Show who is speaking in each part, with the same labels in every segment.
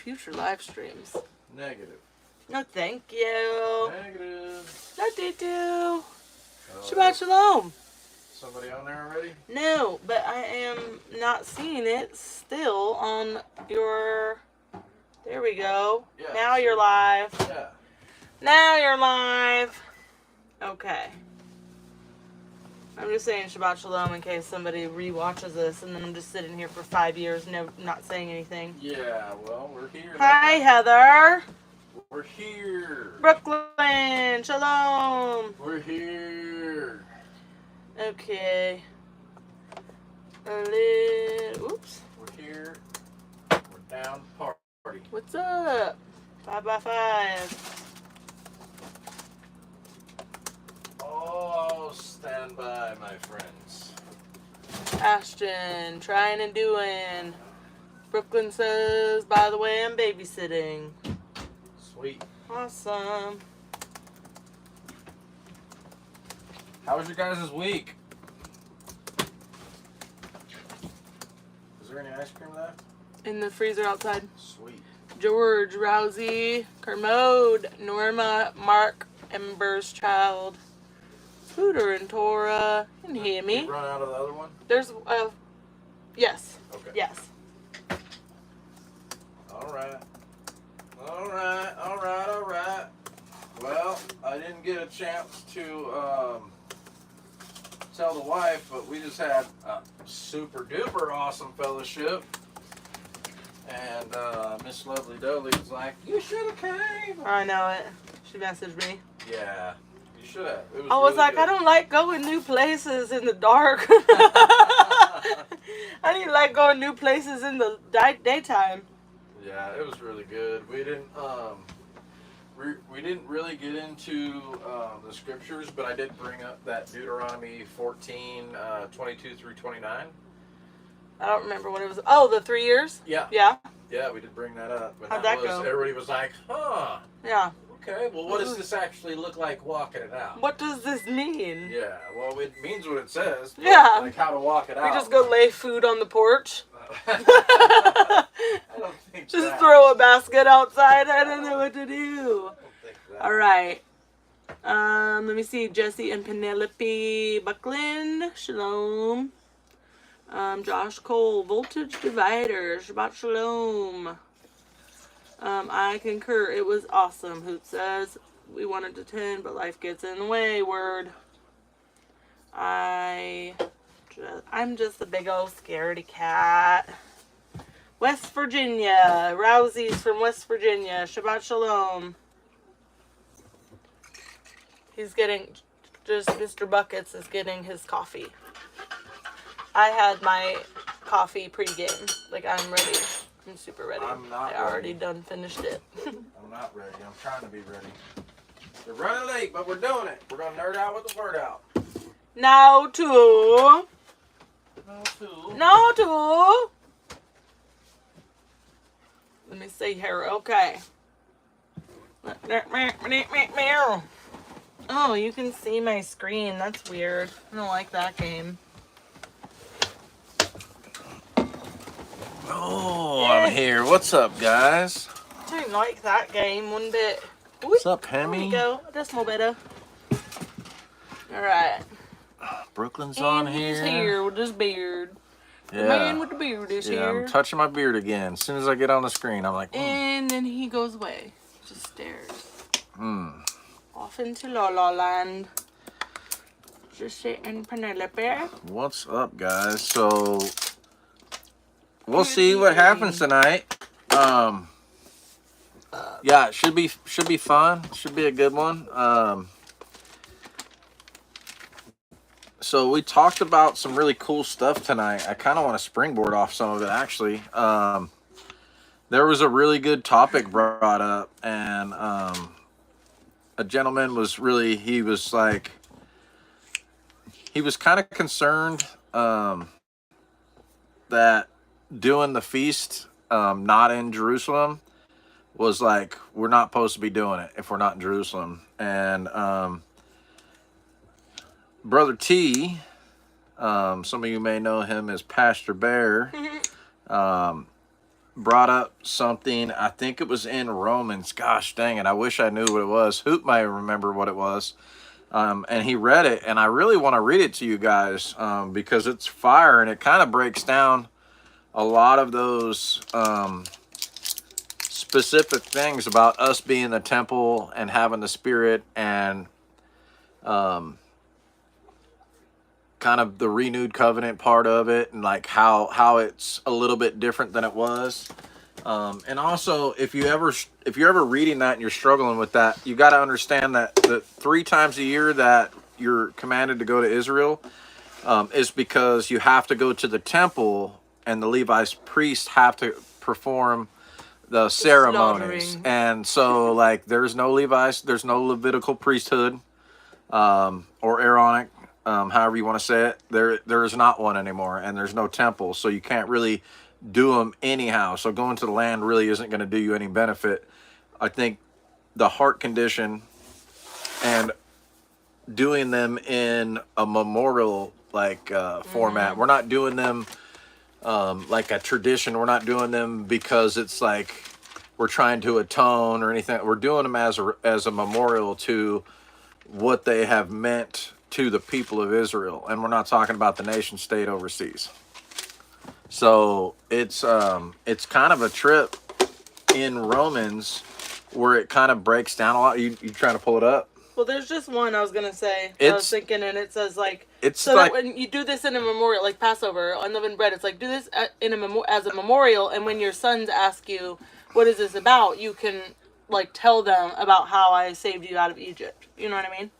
Speaker 1: future live streams.
Speaker 2: Negative.
Speaker 1: No, thank you.
Speaker 2: Negative.
Speaker 1: No, thank you.
Speaker 2: Oh,
Speaker 1: Shabbat shalom.
Speaker 2: Somebody on there already?
Speaker 1: No, but I am not seeing it still on your... There we go.
Speaker 2: Yeah,
Speaker 1: now
Speaker 2: see?
Speaker 1: you're live.
Speaker 2: Yeah.
Speaker 1: Now you're live. Okay. I'm just saying Shabbat Shalom in case somebody re-watches this and then I'm just sitting here for 5 years not saying anything.
Speaker 2: Yeah, well, we're here.
Speaker 1: Hi, Heather.
Speaker 2: We're here.
Speaker 1: Brooklyn. Shalom.
Speaker 2: We're here.
Speaker 1: Okay. Oops.
Speaker 2: We're here. We're down to party.
Speaker 1: What's up? 5x5.
Speaker 2: Oh, stand by, my friends.
Speaker 1: Ashton, trying and doing. Brooklyn says, by the way, I'm babysitting.
Speaker 2: Sweet.
Speaker 1: Awesome.
Speaker 2: How was your guys' week? Is there any ice cream left?
Speaker 1: In the freezer outside.
Speaker 2: Sweet.
Speaker 1: George, Rousey, Kermode, Norma, Mark, Ember's Child, Scooter and Tora, and Hammy.
Speaker 2: You run out of the other one?
Speaker 1: There's, yes.
Speaker 2: Okay.
Speaker 1: Yes.
Speaker 2: Alright. Alright. Well, I didn't get a chance to tell the wife, but we just had a super duper awesome fellowship. And Miss Lovely Dudley was like, "You should have came."
Speaker 1: I know it. She messaged me.
Speaker 2: Yeah, you should have. It was
Speaker 1: I was
Speaker 2: really
Speaker 1: like,
Speaker 2: good.
Speaker 1: I don't like going new places in the dark. I didn't like going new places in the daytime.
Speaker 2: Yeah, it was really good. We didn't we didn't really get into the scriptures, but I did bring up that Deuteronomy 14, 22 through 29.
Speaker 1: I don't remember what it was. Oh, the 3 years?
Speaker 2: Yeah.
Speaker 1: Yeah?
Speaker 2: Yeah, we did bring that up. But
Speaker 1: How'd that go?
Speaker 2: Everybody was like, huh,
Speaker 1: Yeah.
Speaker 2: okay, well, what does this actually look like walking it out?
Speaker 1: What does this mean?
Speaker 2: Yeah, well, it means what it says. But
Speaker 1: Yeah.
Speaker 2: Like how to walk it out.
Speaker 1: We just go lay food on the porch?
Speaker 2: I don't think
Speaker 1: Just
Speaker 2: that.
Speaker 1: throw a basket outside? I don't know what to do.
Speaker 2: I don't think that.
Speaker 1: All right. Let me see. Jesse and Penelope Buckland. Shalom. Josh Cole. Voltage Divider. Shabbat Shalom. I concur. It was awesome. Hoot says we wanted to attend, but life gets in the way. Word. I'm just a big old scaredy cat. West Virginia. Rousey's from West Virginia. Shabbat Shalom. He's getting, just Mr. Buckets is getting his coffee. I had my coffee pre-game. Like, I'm ready. I'm super ready.
Speaker 2: I'm not
Speaker 1: I already
Speaker 2: ready.
Speaker 1: done finished it.
Speaker 2: I'm not ready. I'm trying to be ready. We're running late, but we're doing it. We're going to nerd out with the word out.
Speaker 1: Now to...
Speaker 2: No,
Speaker 1: Now to... Let me see here. Okay. Oh, you can see my screen. That's weird. I don't like that game.
Speaker 2: Oh, I'm here. What's up, guys?
Speaker 1: I don't like that game one bit.
Speaker 2: What's up,
Speaker 1: There we
Speaker 2: Hemi?
Speaker 1: go. That's more better. Alright.
Speaker 2: Brooklyn's on
Speaker 1: And he's
Speaker 2: here.
Speaker 1: here with his beard. The man
Speaker 2: Yeah.
Speaker 1: with the beard is
Speaker 2: Yeah,
Speaker 1: here.
Speaker 2: I'm touching my beard again. As soon as I get on the screen, I'm like,
Speaker 1: And then he goes away. Just stares.
Speaker 2: hmm.
Speaker 1: Off into La La Land. Just sitting Penelope.
Speaker 2: What's up, guys? So we'll see what happens tonight. Yeah, it should be fun. Should be a good one. So we talked about some really cool stuff tonight. I kind of want to springboard off some of it, actually. There was a really good topic brought up, and a gentleman was really, he was kind of concerned that doing the feast not in Jerusalem was like, we're not supposed to be doing it if we're not in Jerusalem. And Brother T, some of you may know him as Pastor Bear, brought up something. I think it was in Romans. Gosh dang it. I wish I knew what it was. Hoot might remember what it was. And he read it, and I really want to read it to you guys because it's fire, and it kind of breaks down a lot of those specific things about us being the temple and having the Spirit, and kind of the renewed covenant part of it, and like how it's a little bit different than it was. And also, if you're ever reading that and you're struggling with that, you got to understand that the 3 times a year that you're commanded to go to Israel is because you have to go to the temple, and the Levi's priests have to perform the ceremonies.
Speaker 1: slaughtering.
Speaker 2: And so, like, there's no Levitical priesthood or Aaronic, however you want to say it. There is not one anymore, and there's no temple, so you can't really do them anyhow. So going to the land really isn't going to do you any benefit. I think the heart condition and doing them in a memorial like format. We're not doing them like a tradition. We're not doing them because it's like we're trying to atone or anything. We're doing them as a memorial to what they have meant to the people of Israel, and we're not talking about the nation state overseas. So it's kind of a trip in Romans where it kind of breaks down a lot. You trying to pull it up?
Speaker 1: Well, there's just one I was gonna say. I was
Speaker 2: It's
Speaker 1: thinking, and it says like,
Speaker 2: it's
Speaker 1: so
Speaker 2: like
Speaker 1: that when you do this in a memorial, like Passover, unleavened bread, it's like do this as a memorial, and when your sons ask you, "What is this about?" you can like tell them about how I saved you out of Egypt. You know what I mean?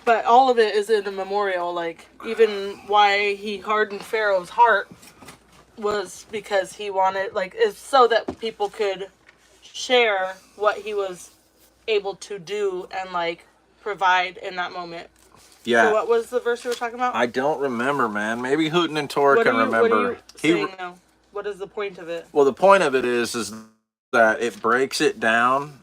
Speaker 1: But all of it is in a memorial. Like even why he hardened Pharaoh's heart was because he wanted is so that people could share what he was able to do and like provide in that moment.
Speaker 2: yeah.
Speaker 1: So what was the verse you were talking about?
Speaker 2: I don't remember, man. Maybe Hooten and Tor can remember.
Speaker 1: What are you saying now? What is the point of it?
Speaker 2: Well, the point of it is that it breaks it down.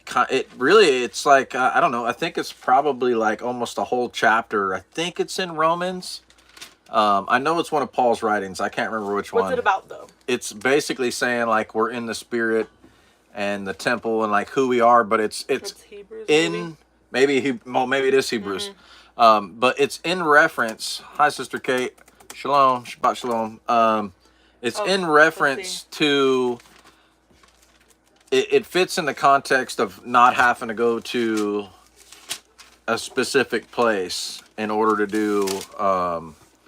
Speaker 2: It's like I don't know. I think it's probably like almost a whole chapter. I think it's in Romans. I know it's one of Paul's writings. I can't remember which one.
Speaker 1: What's it about though?
Speaker 2: It's basically saying like we're in the Spirit and the temple and like who we are, but it's
Speaker 1: Hebrews,
Speaker 2: in maybe it is Hebrews. But it's in reference. Hi, Sister Kate. Shalom, Shabbat Shalom. It's in reference to. It fits in the context of not having to go to a specific place in order to do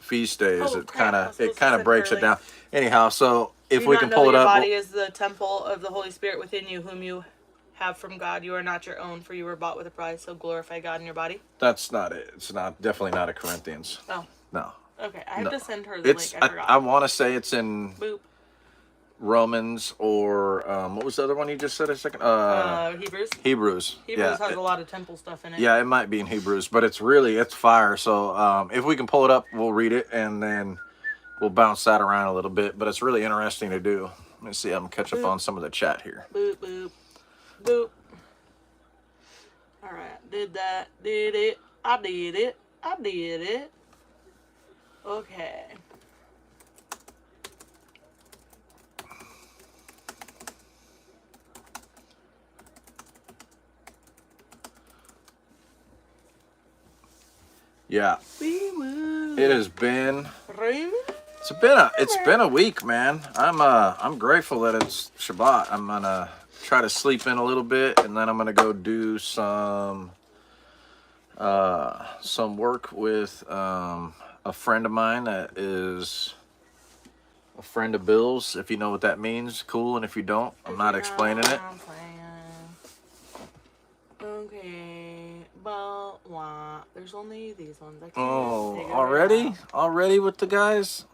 Speaker 2: feast days.
Speaker 1: Oh,
Speaker 2: It
Speaker 1: crap.
Speaker 2: kind of breaks it down. Anyhow, so if we can pull it
Speaker 1: your
Speaker 2: up,
Speaker 1: body is the temple of the Holy Spirit within you, whom you have from God. You are not your own, for you were bought with a price. So glorify God in your body.
Speaker 2: that's not it. It's not definitely not a Corinthians.
Speaker 1: Oh,
Speaker 2: No.
Speaker 1: okay. I have to send her the link. I forgot.
Speaker 2: I want to say it's in
Speaker 1: Boop.
Speaker 2: Romans or what was the other one you just said a second?
Speaker 1: Hebrews.
Speaker 2: Hebrews.
Speaker 1: Hebrews has a lot of temple stuff in it.
Speaker 2: Yeah, it might be in Hebrews, but it's fire. So if we can pull it up, we'll read it and then we'll bounce that around a little bit. But it's really interesting to do. Let me see. I'm gonna catch up on some of the chat here.
Speaker 1: Boop, boop, boop. All right, did that, did it, I did it, I did it. Okay.
Speaker 2: Yeah,
Speaker 1: We will.
Speaker 2: it has been.
Speaker 1: Raven?
Speaker 2: It's been a week, man. I'm grateful that it's Shabbat. I'm gonna try to sleep in a little bit, and then I'm gonna go do some work with a friend of mine that is a friend of Bill's. If you know what that means, cool. And if you don't, I'm not explaining it.
Speaker 1: I'm playing. Okay, but wah. There's only these ones. I can't
Speaker 2: Oh,
Speaker 1: figure it
Speaker 2: already?
Speaker 1: out.
Speaker 2: Already with the guys?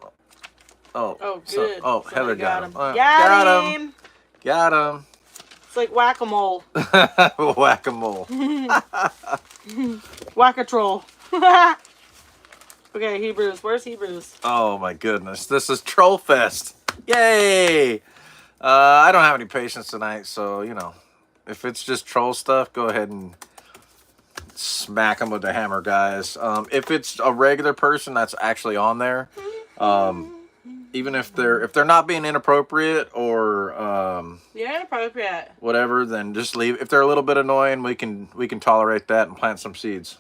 Speaker 2: Oh,
Speaker 1: Oh,
Speaker 2: so-
Speaker 1: good.
Speaker 2: Heather
Speaker 1: Somebody
Speaker 2: got him.
Speaker 1: Got him.
Speaker 2: Got him.
Speaker 1: It's like whack-a-mole.
Speaker 2: Whack-a-mole.
Speaker 1: Whack-a-troll. Okay, Hebrews. Where's Hebrews?
Speaker 2: Oh my goodness. This is Troll Fest. Yay! I don't have any patience tonight, so, if it's just troll stuff, go ahead and smack them with the hammer, guys. If it's a regular person that's actually on there, even if they're not being inappropriate or
Speaker 1: Yeah, inappropriate.
Speaker 2: whatever, then just leave. If they're a little bit annoying, we can tolerate that and plant some seeds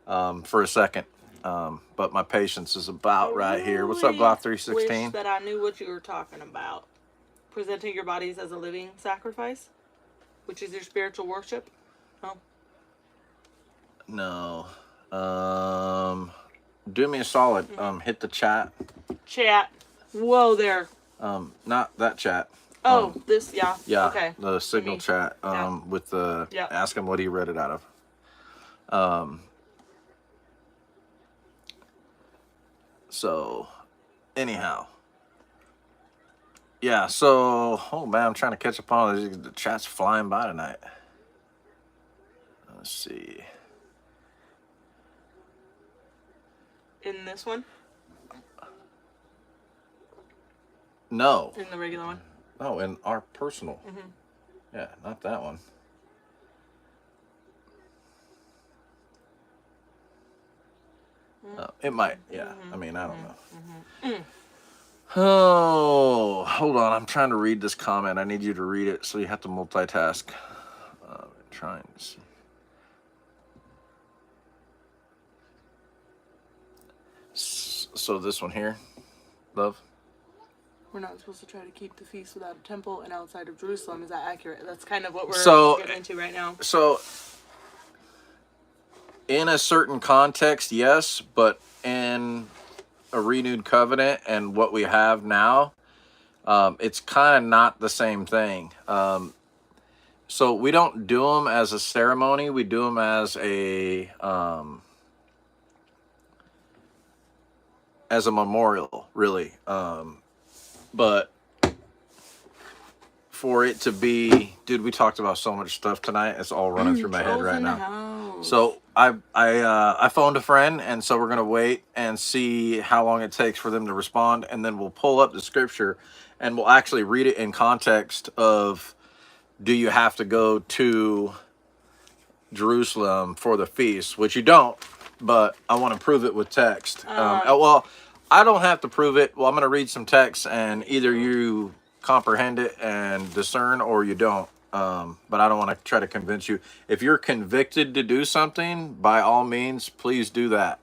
Speaker 2: for a second. But my patience is about right here. What's up, Glock 316?
Speaker 1: Wish that I knew what you were talking about. Presenting your bodies as a living sacrifice, which is your spiritual worship.
Speaker 2: No. Do me a solid. Hit the chat.
Speaker 1: Chat. Whoa there.
Speaker 2: Not that chat.
Speaker 1: Oh, this, yeah.
Speaker 2: Yeah.
Speaker 1: Okay.
Speaker 2: The signal chat.
Speaker 1: Yeah.
Speaker 2: With the ask him what he read it out of. So, anyhow. Yeah, so, oh man, I'm trying to catch up on this. The chat's flying by tonight. Let's see.
Speaker 1: In this one?
Speaker 2: No.
Speaker 1: In the regular one?
Speaker 2: No, in our personal.
Speaker 1: Mm-hmm.
Speaker 2: Yeah, not that one. It might, yeah. I mean, I don't know. Oh, hold on. I'm trying to read this comment. I need you to read it, so you have to multitask. Trying to see. So this one here, love.
Speaker 1: We're not supposed to try to keep the feast without a temple and outside of Jerusalem. Is that accurate? That's kind of what we're getting into right now.
Speaker 2: So, in a certain context, yes, but in a renewed covenant and what we have now, it's kind of not the same thing. So we don't do them as a ceremony. We do them as a memorial, really. But for it to be, dude, we talked about so much stuff tonight. It's all running through my head right now. So I phoned a friend, and so we're gonna wait and see how long it takes for them to respond, and then we'll pull up the scripture, and we'll actually read it in context of, do you have to go to Jerusalem for the feast? Which you don't, but I want to prove it with text. Well, I don't have to prove it. Well, I'm going to read some text, and either you comprehend it and discern, or you don't. But I don't want to try to convince you. If you're convicted to do something, by all means, please do that.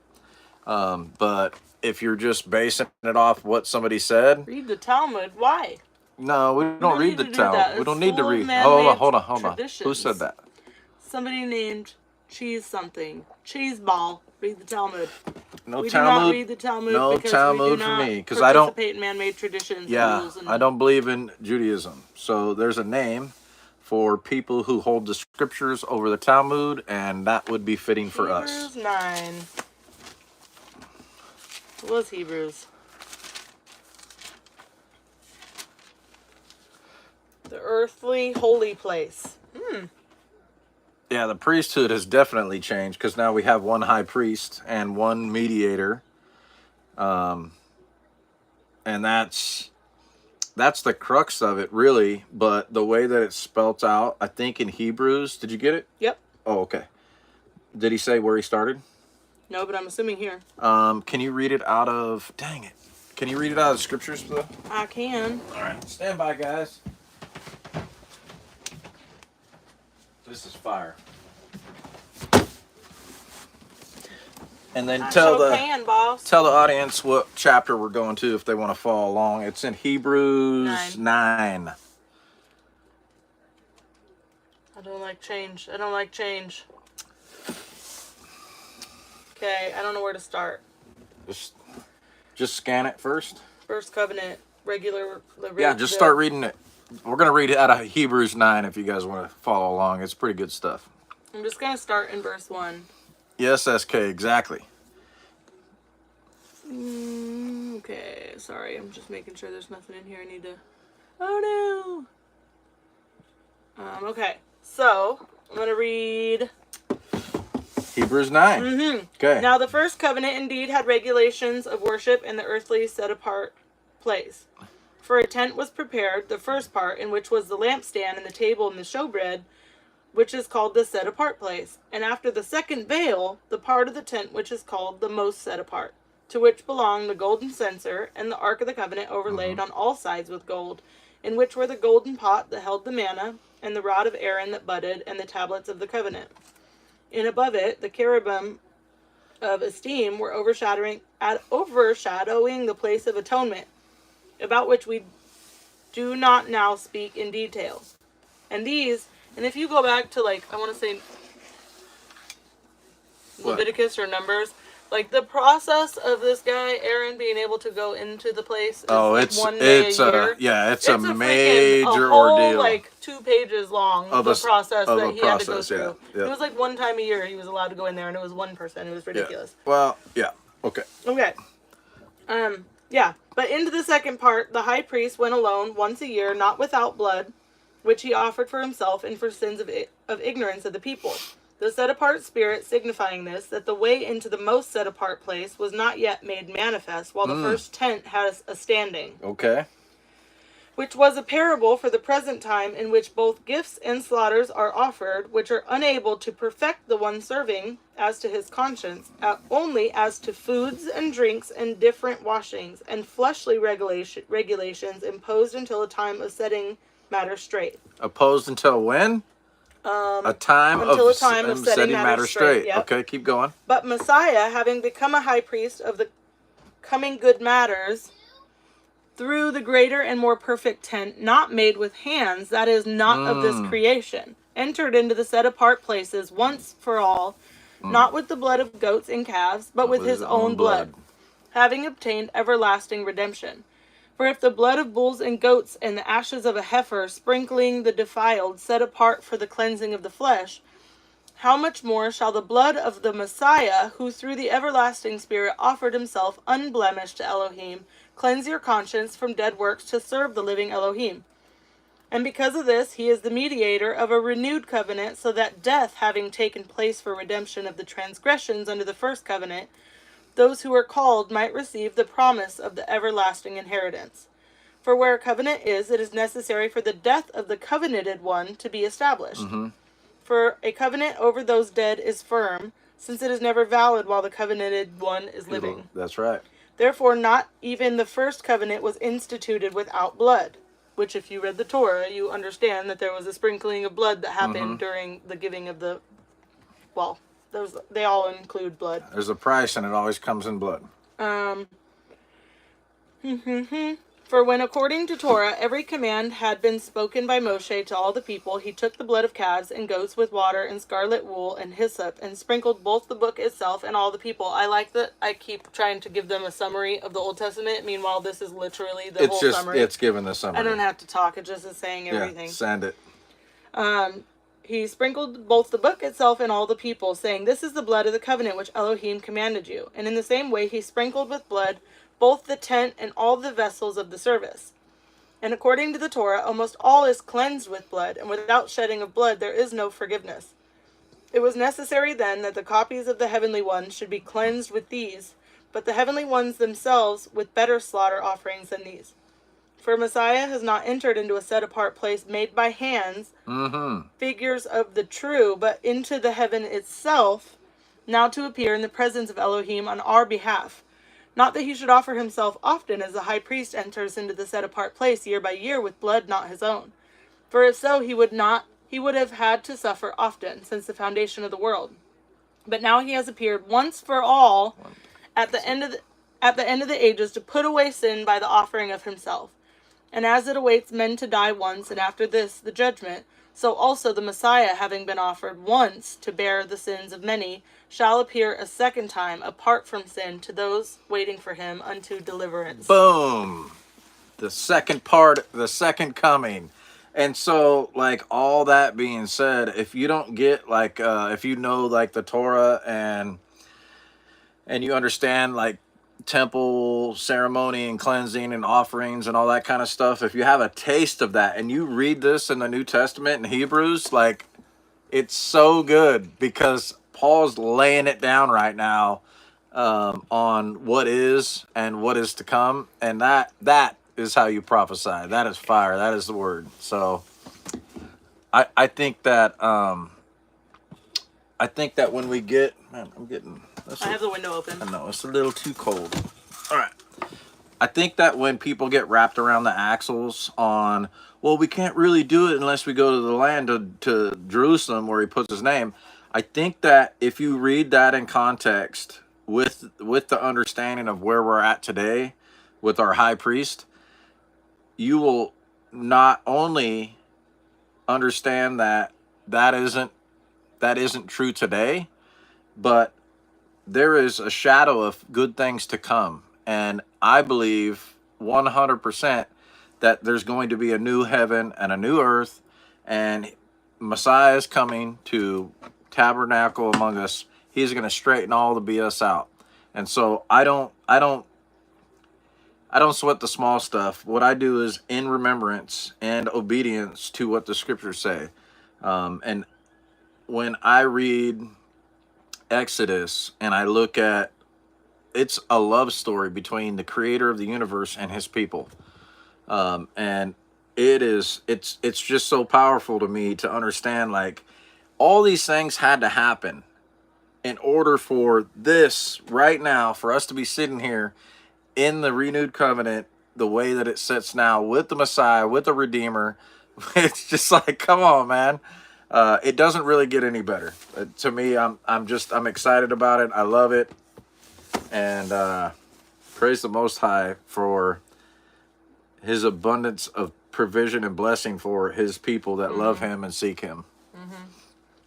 Speaker 2: But if you're just basing it off what somebody said,
Speaker 1: read the Talmud. Why?
Speaker 2: No, we don't read the Talmud. We don't need to read. Hold on. Who said that?
Speaker 1: Somebody named Cheese something. Cheese Ball. Read the Talmud.
Speaker 2: No
Speaker 1: we
Speaker 2: Talmud.
Speaker 1: Do not read the Talmud.
Speaker 2: No
Speaker 1: because
Speaker 2: Talmud
Speaker 1: we do
Speaker 2: for
Speaker 1: not
Speaker 2: me, because I don't
Speaker 1: participate in man-made traditions.
Speaker 2: Yeah,
Speaker 1: rules and,
Speaker 2: I don't believe in Judaism. So there's a name for people who hold the scriptures over the Talmud, and that would be fitting for us.
Speaker 1: Hebrews 9. It was Hebrews. The earthly holy place.
Speaker 2: Yeah, the priesthood has definitely changed, because now we have one high priest and one mediator. And that's the crux of it, really. But the way that it's spelt out, I think in Hebrews, did you get it?
Speaker 1: Yep.
Speaker 2: Oh, okay. Did he say where he started?
Speaker 1: No, but I'm assuming here.
Speaker 2: Can you read it out of, dang it. Can you read it out of the scriptures, though?
Speaker 1: I can.
Speaker 2: All right, stand by, guys. This is fire. And then tell the audience what chapter we're going to if they want to follow along. It's in Hebrews 9.
Speaker 1: I don't like change. I don't like change. Okay, I don't know where to start.
Speaker 2: Just scan it first.
Speaker 1: First covenant, regular.
Speaker 2: Yeah, just start reading it. We're going to read it out of Hebrews 9 if you guys want to follow along. It's pretty good stuff.
Speaker 1: I'm just going to start in verse 1.
Speaker 2: Yes, SK, exactly.
Speaker 1: Okay, sorry. I'm just making sure there's nothing in here I need to... Oh, no! Okay, so I'm going to read...
Speaker 2: Hebrews 9. Okay.
Speaker 1: Now the first covenant indeed had regulations of worship in the earthly set-apart place. For a tent was prepared, the first part, in which was the lampstand and the table and the showbread, which is called the set-apart place. And after the second veil, the part of the tent which is called the most set-apart. to which belonged the golden censer and the Ark of the Covenant overlaid on all sides with gold, in which were the golden pot that held the manna, and the rod of Aaron that budded, and the tablets of the covenant. And above it, the cherubim of esteem were overshadowing the place of atonement, about which we do not now speak in detail. And if you go back to, like, I want to say Leviticus or Numbers, like, the process of this guy Aaron being able to go into the place is one day a year.
Speaker 2: It's a major
Speaker 1: whole,
Speaker 2: ordeal.
Speaker 1: like 2 pages long
Speaker 2: Of
Speaker 1: the
Speaker 2: a
Speaker 1: process
Speaker 2: of
Speaker 1: that
Speaker 2: a
Speaker 1: he had to go
Speaker 2: process,
Speaker 1: through.
Speaker 2: yeah.
Speaker 1: It was like 1 time a year he was allowed to go in there, and it was 1 person. It was ridiculous.
Speaker 2: Yeah. Well, yeah. Okay.
Speaker 1: Okay. Yeah. But into the second part, the high priest went alone once a year, not without blood, which he offered for himself and for sins of ignorance of the people. The set-apart spirit signifying this, that the way into the most set-apart place was not yet made manifest, while the first tent had a standing.
Speaker 2: Okay.
Speaker 1: Which was a parable for the present time, in which both gifts and slaughters are offered, which are unable to perfect the one serving as to his conscience, only as to foods and drinks and different washings, and fleshly regulations imposed until a time of setting matters straight.
Speaker 2: Opposed until when? A time of setting matters straight.
Speaker 1: Yep.
Speaker 2: Okay, keep going.
Speaker 1: But Messiah, having become a high priest of the coming good matters, through the greater and more perfect tent, not made with hands, that is, not of this creation, entered into the set-apart places once for all, not with the blood of goats and calves, but with his own blood, having obtained everlasting redemption. For if the blood of bulls and goats and the ashes of a heifer, sprinkling the defiled, set apart for the cleansing of the flesh, how much more shall the blood of the Messiah, who through the everlasting Spirit offered himself unblemished to Elohim, cleanse your conscience from dead works to serve the living Elohim? And because of this, he is the mediator of a renewed covenant, so that death having taken place for redemption of the transgressions under the first covenant, those who are called might receive the promise of the everlasting inheritance. For where a covenant is, it is necessary for the death of the covenanted one to be established. For a covenant over those dead is firm, since it is never valid while the covenanted one is living.
Speaker 2: That's right.
Speaker 1: Therefore, not even the first covenant was instituted without blood. Which, if you read the Torah, you understand that there was a sprinkling of blood that happened during the giving of the... Well, they all include blood.
Speaker 2: There's a price, and it always comes in blood.
Speaker 1: For when, according to Torah, every command had been spoken by Moshe to all the people, he took the blood of calves and goats with water and scarlet wool and hyssop, and sprinkled both the book itself and all the people. I like that I keep trying to give them a summary of the Old Testament. Meanwhile, this is literally the whole summary.
Speaker 2: It's given the summary.
Speaker 1: I don't have to talk. It just is saying everything.
Speaker 2: Yeah, send it.
Speaker 1: He sprinkled both the book itself and all the people, saying, "This is the blood of the covenant which Elohim commanded you." And in the same way he sprinkled with blood both the tent and all the vessels of the service. And according to the Torah, almost all is cleansed with blood, and without shedding of blood there is no forgiveness. It was necessary then that the copies of the heavenly ones should be cleansed with these, but the heavenly ones themselves with better slaughter offerings than these. For Messiah has not entered into a set-apart place made by hands, figures of the true, but into the heaven itself, now to appear in the presence of Elohim on our behalf. Not that he should offer himself often, as the high priest enters into the set-apart place year by year with blood not his own. For if so, he would have had to suffer often, since the foundation of the world. But now he has appeared once for all at the end of the ages to put away sin by the offering of himself. And as it awaits men to die once, and after this the judgment, so also the Messiah, having been offered once to bear the sins of many, shall appear a second time apart from sin to those waiting for him unto deliverance.
Speaker 2: Boom! The second part, the second coming. And so, like, all that being said, if you don't get, like, if you know, like, the Torah and you understand, like, temple ceremony and cleansing and offerings and all that kind of stuff, if you have a taste of that and you read this in the New Testament in Hebrews, like, it's so good because Paul's laying it down right now on what is and what is to come, and that is how you prophesy. That is fire. That is the word. So I think that when we get, man, I'm getting
Speaker 1: I have the window open.
Speaker 2: I know, it's a little too cold. All right. I think that when people get wrapped around the axles on, well, we can't really do it unless we go to the land to Jerusalem where he puts his name. I think that if you read that in context with the understanding of where we're at today with our high priest, you will not only understand that isn't true today, but there is a shadow of good things to come. And I believe 100% that there's going to be a new heaven and a new earth, and Messiah is coming to tabernacle among us. He's going to straighten all the BS out. And so I don't sweat the small stuff. What I do is in remembrance and obedience to what the scriptures say. And when I read Exodus and I look at, it's a love story between the creator of the universe and his people. And it's just so powerful to me to understand, like, all these things had to happen in order for this right now, for us to be sitting here in the renewed covenant, the way that it sits now with the Messiah, with the Redeemer. It's just like, come on, man. It doesn't really get any better. To me, I'm excited about it. I love it. And praise the Most High for his abundance of provision and blessing for his people that love him and seek him.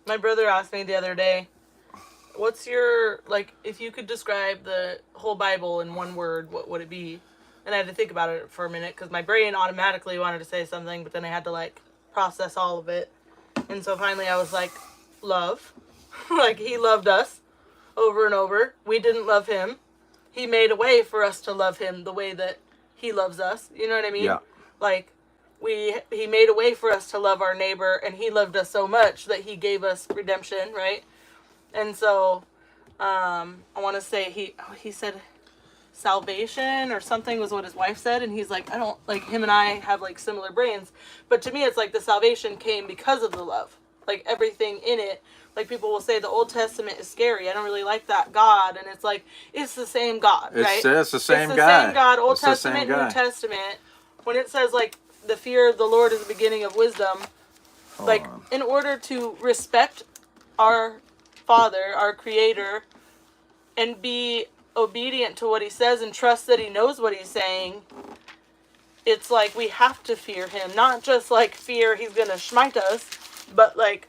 Speaker 1: My brother asked me the other day, what's your, like, if you could describe the whole Bible in one word, what would it be? And I had to think about it for a minute because my brain automatically wanted to say something, but then I had to, like, process all of it. And so finally I was like, love. Like, he loved us over and over. We didn't love him. He made a way for us to love him the way that he loves us. You know what I mean?
Speaker 2: Yeah.
Speaker 1: Like, he made a way for us to love our neighbor, and he loved us so much that he gave us redemption, right? And so, I want to say he said salvation or something was what his wife said, and he's like, I don't, like, him and I have, like, similar brains, but to me it's like the salvation came because of the love. Like, everything in it, like, people will say the Old Testament is scary. I don't really like that God, and it's like, it's the same God, right?
Speaker 2: It's the same
Speaker 1: it's the
Speaker 2: guy.
Speaker 1: Same God, Old
Speaker 2: it's
Speaker 1: Testament, New Testament. When it says, like, the fear of the Lord is the beginning of wisdom, in order to respect our Father, our Creator, and be obedient to what he says and trust that he knows what he's saying, it's like we have to fear him. Not just, like, fear he's gonna smite us, but, like,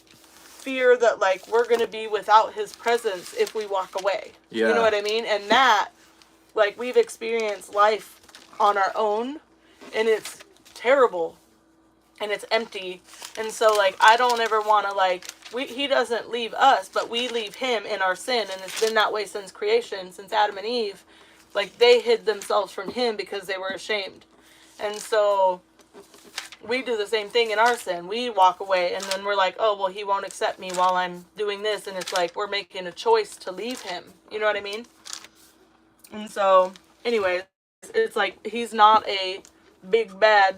Speaker 1: fear that, like, we're gonna be without his presence if we walk away.
Speaker 2: Yeah.
Speaker 1: You know what I mean? And that, like, we've experienced life on our own, and it's terrible, and it's empty. And so, like, I don't ever want to, like, he doesn't leave us, but we leave him in our sin, and it's been that way since creation, since Adam and Eve. Like, they hid themselves from him because they were ashamed. And so we do the same thing in our sin. We walk away, and then we're like, oh, well, he won't accept me while I'm doing this, and it's like we're making a choice to leave him. You know what I mean? And so, anyway, it's like he's not a big bad,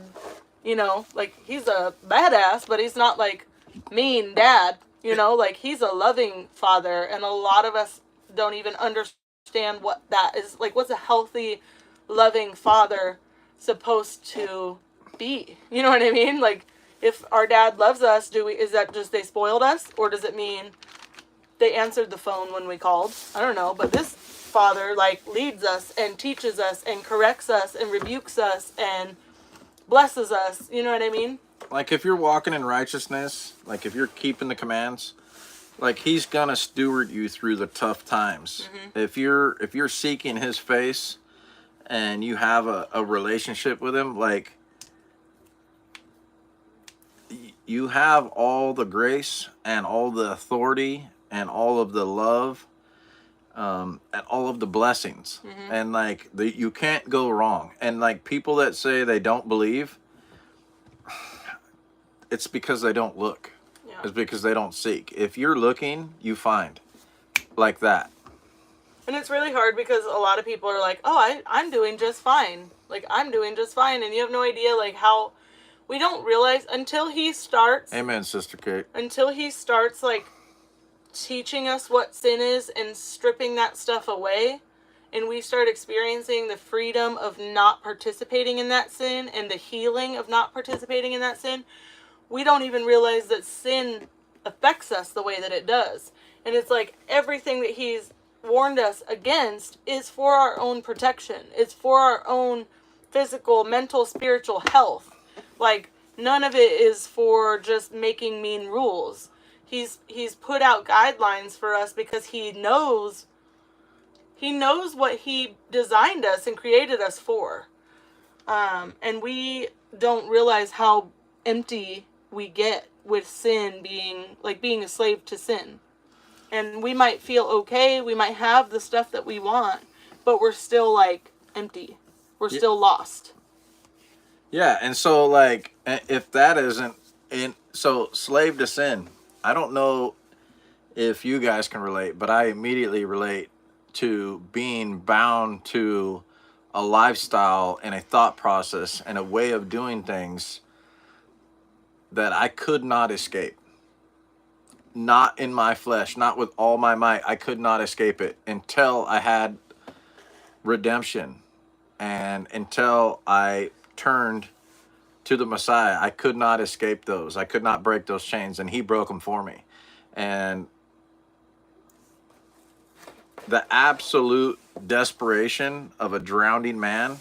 Speaker 1: you know, like, he's a badass, but he's not, like, mean dad, you know, like, he's a loving father, and a lot of us don't even understand what that is, like, what's a healthy, loving father supposed to be, you know what I mean? Like, if our dad loves us, is that just they spoiled us, or does it mean they answered the phone when we called? I don't know, but this father, like, leads us and teaches us and corrects us and rebukes us and blesses us, you know what I mean?
Speaker 2: Like, if you're walking in righteousness, like, if you're keeping the commands, like, he's gonna steward you through the tough times. If you're seeking his face and you have a relationship with him, like, you have all the grace and all the authority and all of the love and all of the blessings. And, like, you can't go wrong. And, like, people that say they don't believe, it's because they don't look.
Speaker 1: Yeah.
Speaker 2: It's because they don't seek. If you're looking, you find. Like that.
Speaker 1: And it's really hard because a lot of people are like, oh, I'm doing just fine. Like, I'm doing just fine. And you have no idea, like, how we don't realize until he starts.
Speaker 2: Amen, Sister Kate.
Speaker 1: Until he starts, like, teaching us what sin is and stripping that stuff away, and we start experiencing the freedom of not participating in that sin and the healing of not participating in that sin, we don't even realize that sin affects us the way that it does. And it's like everything that he's warned us against is for our own protection. It's for our own physical, mental, spiritual health. Like, none of it is for just making mean rules. He's put out guidelines for us because he knows what he designed us and created us for. And we don't realize how empty we get with sin, being a slave to sin. And we might feel okay, we might have the stuff that we want, but we're still like empty. We're still lost.
Speaker 2: Yeah, and so like if that isn't so slave to sin, I don't know if you guys can relate, but I immediately relate to being bound to a lifestyle and a thought process and a way of doing things that I could not escape. Not in my flesh, not with all my might. I could not escape it until I had redemption and until I turned to the Messiah. I could not escape those. I could not break those chains, and he broke them for me. And the absolute desperation of a drowning man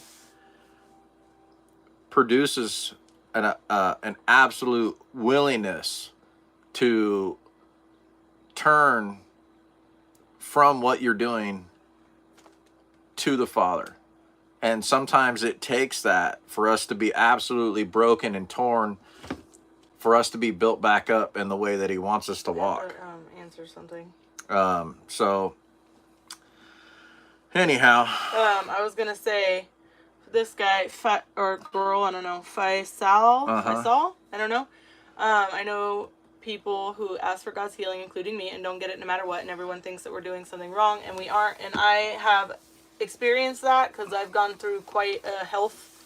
Speaker 2: produces an absolute willingness to turn from what you're doing to the Father. And sometimes it takes that for us to be absolutely broken and torn, for us to be built back up in the way that he wants us to walk.
Speaker 1: Answer something.
Speaker 2: So anyhow,
Speaker 1: I was gonna say, this guy or girl, I don't know, Faisal, I don't know. I know people who ask for God's healing, including me, and don't get it no matter what, and everyone thinks that we're doing something wrong, and we aren't. And I have experienced that because I've gone through quite a health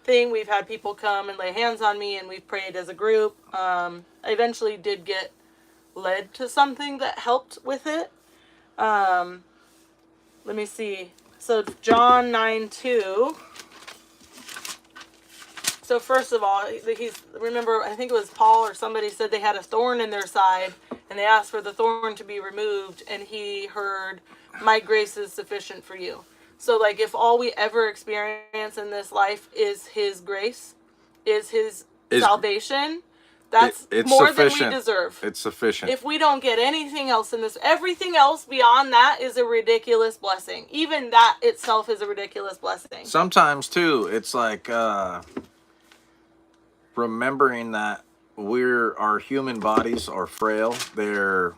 Speaker 1: thing. We've had people come and lay hands on me, and we've prayed as a group. I eventually did get led to something that helped with it. Let me see. So John 9:2. So first of all, remember, I think it was Paul or somebody said they had a thorn in their side, and they asked for the thorn to be removed, and he heard, "My grace is sufficient for you." So like, if all we ever experience in this life is his grace, is his salvation, that's
Speaker 2: it's
Speaker 1: more
Speaker 2: sufficient.
Speaker 1: than we deserve.
Speaker 2: It's sufficient.
Speaker 1: If we don't get anything else in this, everything else beyond that is a ridiculous blessing. Even that itself is a ridiculous blessing.
Speaker 2: Sometimes too, it's like remembering that our human bodies are frail. We're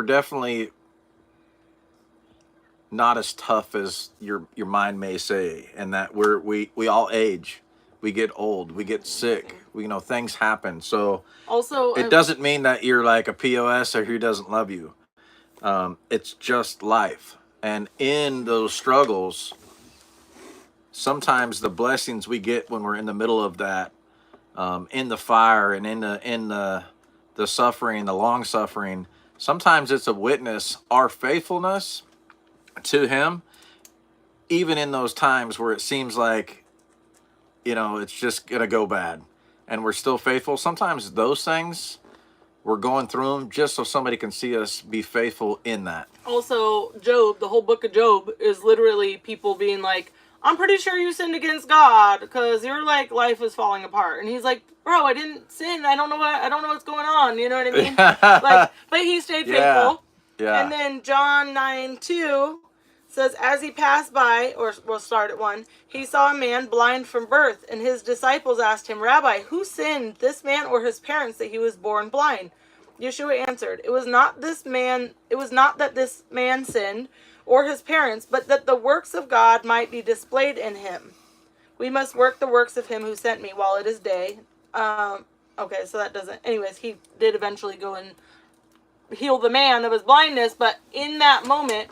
Speaker 2: definitely not as tough as your mind may say, and that we all age. We get old, we get sick, things happen. So
Speaker 1: also,
Speaker 2: it doesn't mean that you're like a POS or who doesn't love you. It's just life. And in those struggles, sometimes the blessings we get when we're in the middle of that, in the fire and in the suffering, the long suffering, sometimes it's a witness, our faithfulness to him, even in those times where it seems like, it's just going to go bad, and we're still faithful. Sometimes those things, we're going through them just so somebody can see us be faithful in that.
Speaker 1: Also, Job, the whole book of Job is literally people being like, "I'm pretty sure you sinned against God because your life is falling apart." And he's like, "Bro, I didn't sin. I don't know what's going on." You know what I mean? But he stayed faithful.
Speaker 2: Yeah.
Speaker 1: And then John 9:2 says, "As he passed by," or we'll start at 1, "he saw a man blind from birth, and his disciples asked him, 'Rabbi, who sinned, this man or his parents, that he was born blind?' Yeshua answered, it was not that this man sinned or his parents, but that the works of God might be displayed in him. We must work the works of him who sent me while it is day." Okay, so that doesn't... Anyways, he did eventually go and heal the man of his blindness, but in that moment,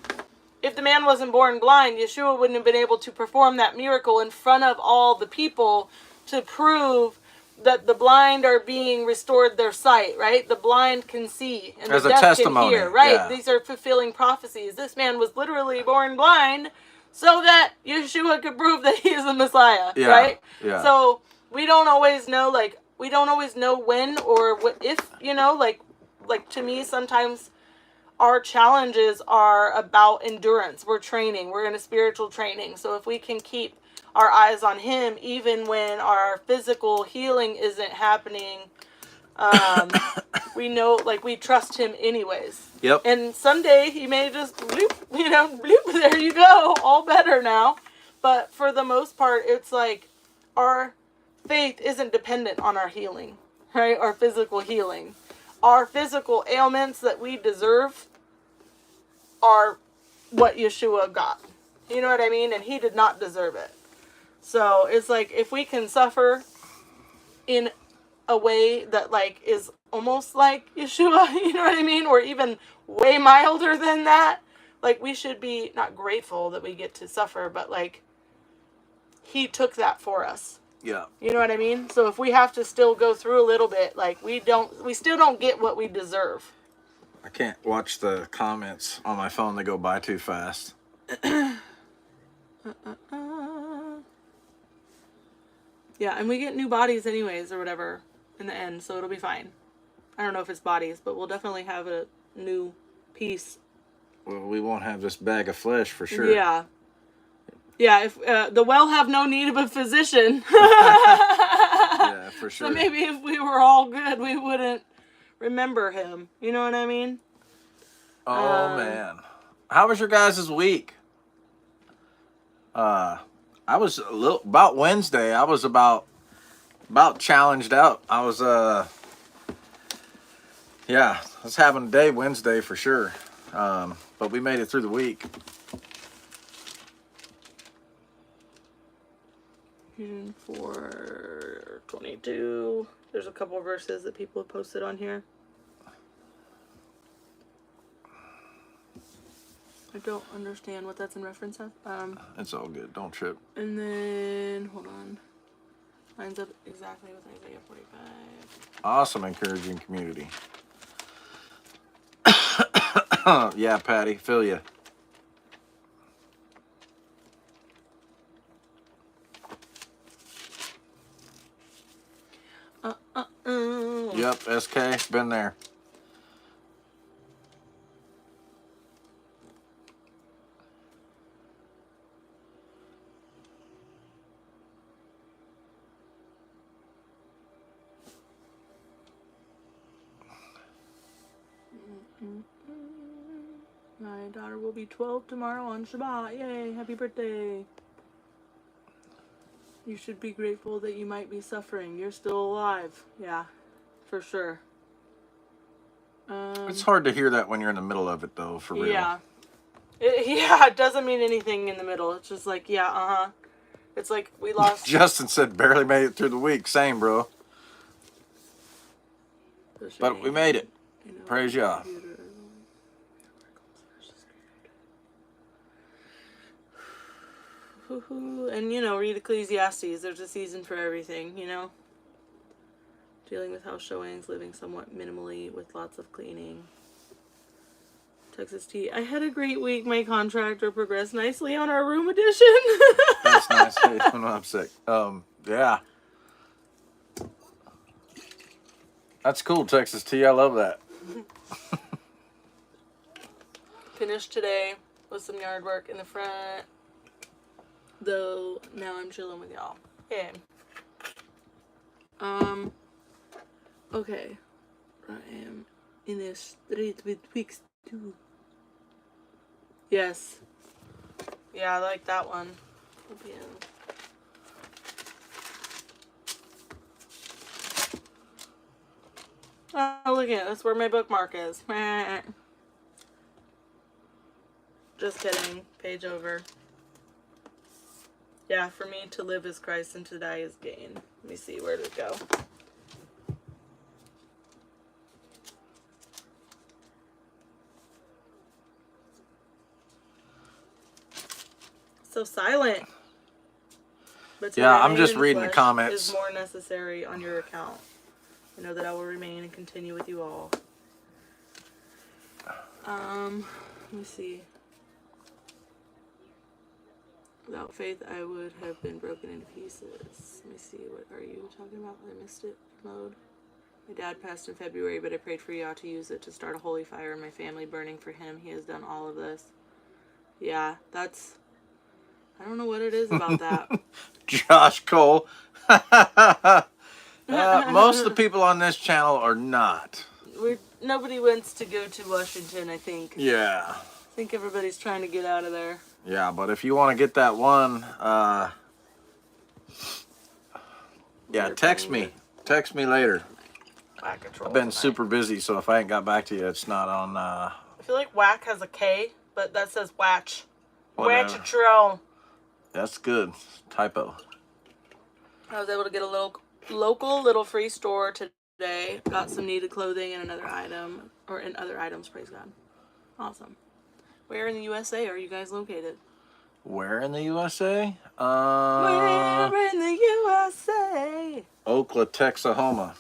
Speaker 1: if the man wasn't born blind, Yeshua wouldn't have been able to perform that miracle in front of all the people to prove that the blind are being restored their sight, right? The blind can see and
Speaker 2: As
Speaker 1: the
Speaker 2: a
Speaker 1: deaf
Speaker 2: testimony,
Speaker 1: can hear, right?
Speaker 2: yeah.
Speaker 1: These are fulfilling prophecies. This man was literally born blind so that Yeshua could prove that he is the Messiah,
Speaker 2: Yeah,
Speaker 1: right?
Speaker 2: yeah.
Speaker 1: So we don't always know, like, we don't always know when or what, if, you know, like to me, sometimes our challenges are about endurance. We're training. We're in a spiritual training. So if we can keep our eyes on him, even when our physical healing isn't happening, we know, like, we trust him anyways.
Speaker 2: Yep.
Speaker 1: And someday he may just bloop, you know, bloop, there you go, all better now. But for the most part, it's like our faith isn't dependent on our healing, right? Our physical healing. Our physical ailments that we deserve are what Yeshua got. You know what I mean? And he did not deserve it. So it's like, if we can suffer in a way that, like, is almost like Yeshua, you know what I mean? Or even way milder than that, like, we should be not grateful that we get to suffer, but, like, he took that for us.
Speaker 2: Yeah.
Speaker 1: You know what I mean? So if we have to still go through a little bit, like, we still don't get what we deserve.
Speaker 2: I can't watch the comments on my phone. They go by too fast.
Speaker 1: Yeah, and we get new bodies anyways, or whatever, in the end, so it'll be fine. I don't know if it's bodies, but we'll definitely have a new piece.
Speaker 2: Well, we won't have this bag of flesh for sure.
Speaker 1: Yeah. Yeah, if the well have no need of a physician.
Speaker 2: Yeah, for sure.
Speaker 1: So maybe if we were all good, we wouldn't remember him. You know what I mean?
Speaker 2: Oh, man. How was your guys' week? I was a little, about Wednesday, I was about challenged out. I was, yeah, I was having a day Wednesday for sure. But we made it through the week.
Speaker 1: Ephesians 4:22. There's a couple of verses that people have posted on here. I don't understand what that's in reference of.
Speaker 2: It's all good. Don't trip.
Speaker 1: And then, hold on. Lines up exactly with Isaiah 45.
Speaker 2: Awesome, encouraging community. Yeah, Patty, feel ya. Yep, SK, been there.
Speaker 1: My daughter will be 12 tomorrow on Shabbat. Yay, happy birthday. You should be grateful that you might be suffering. You're still alive. Yeah, for sure.
Speaker 2: It's hard to hear that when you're in the middle of it, though, for real.
Speaker 1: Yeah. It doesn't mean anything in the middle. It's just like, yeah, It's like we lost.
Speaker 2: Justin said barely made it through the week. Same, bro. But we made it. Praise Yah.
Speaker 1: And, you know, read Ecclesiastes. There's a season for everything, you know? Dealing with house showings, living somewhat minimally with lots of cleaning. Texas Tea. I had a great week. My contractor progressed nicely on our room addition.
Speaker 2: That's nice. Hey, I'm sick. Yeah. That's cool, Texas Tea. I love that.
Speaker 1: Finished today with some yard work in the front. Though now I'm chilling with y'all. Yeah. Okay. I am in a street with Twix too. Yes. Yeah, I like that one. Oh, look at it. That's where my bookmark is. Just kidding. Page over. Yeah, for me to live is Christ and to die is gain. Let me see, where did it go? So silent. But to
Speaker 2: Yeah, I'm
Speaker 1: remain
Speaker 2: just
Speaker 1: in
Speaker 2: reading the
Speaker 1: flesh
Speaker 2: comments.
Speaker 1: is more necessary on your account. I know that I will remain and continue with you all. Let me see. Without faith, I would have been broken into pieces. Let me see. What are you talking about? I missed it. Mode. My dad passed in February, but I prayed for Yah to use it to start a holy fire in my family burning for him. He has done all of this. Yeah, that's... I don't know what it is about that.
Speaker 2: Josh Cole. Most of the people on this channel are not.
Speaker 1: Nobody wants to go to Washington, I think.
Speaker 2: Yeah.
Speaker 1: I think everybody's trying to get out of there.
Speaker 2: Yeah, but if you want to get that one, yeah, text me. Text me later. I've been super busy, so if I ain't got back to you, it's not on.
Speaker 1: I feel like whack has a K, but that says watch.
Speaker 2: Whatever.
Speaker 1: Watch.
Speaker 2: That's good. Typo.
Speaker 1: I was able to get a local little free store today. Got some needed clothing and another item, or in other items, praise God. Awesome. Where in the USA are you guys located?
Speaker 2: Where in the USA?
Speaker 1: Where in the USA?
Speaker 2: Oklahoma, Texahoma.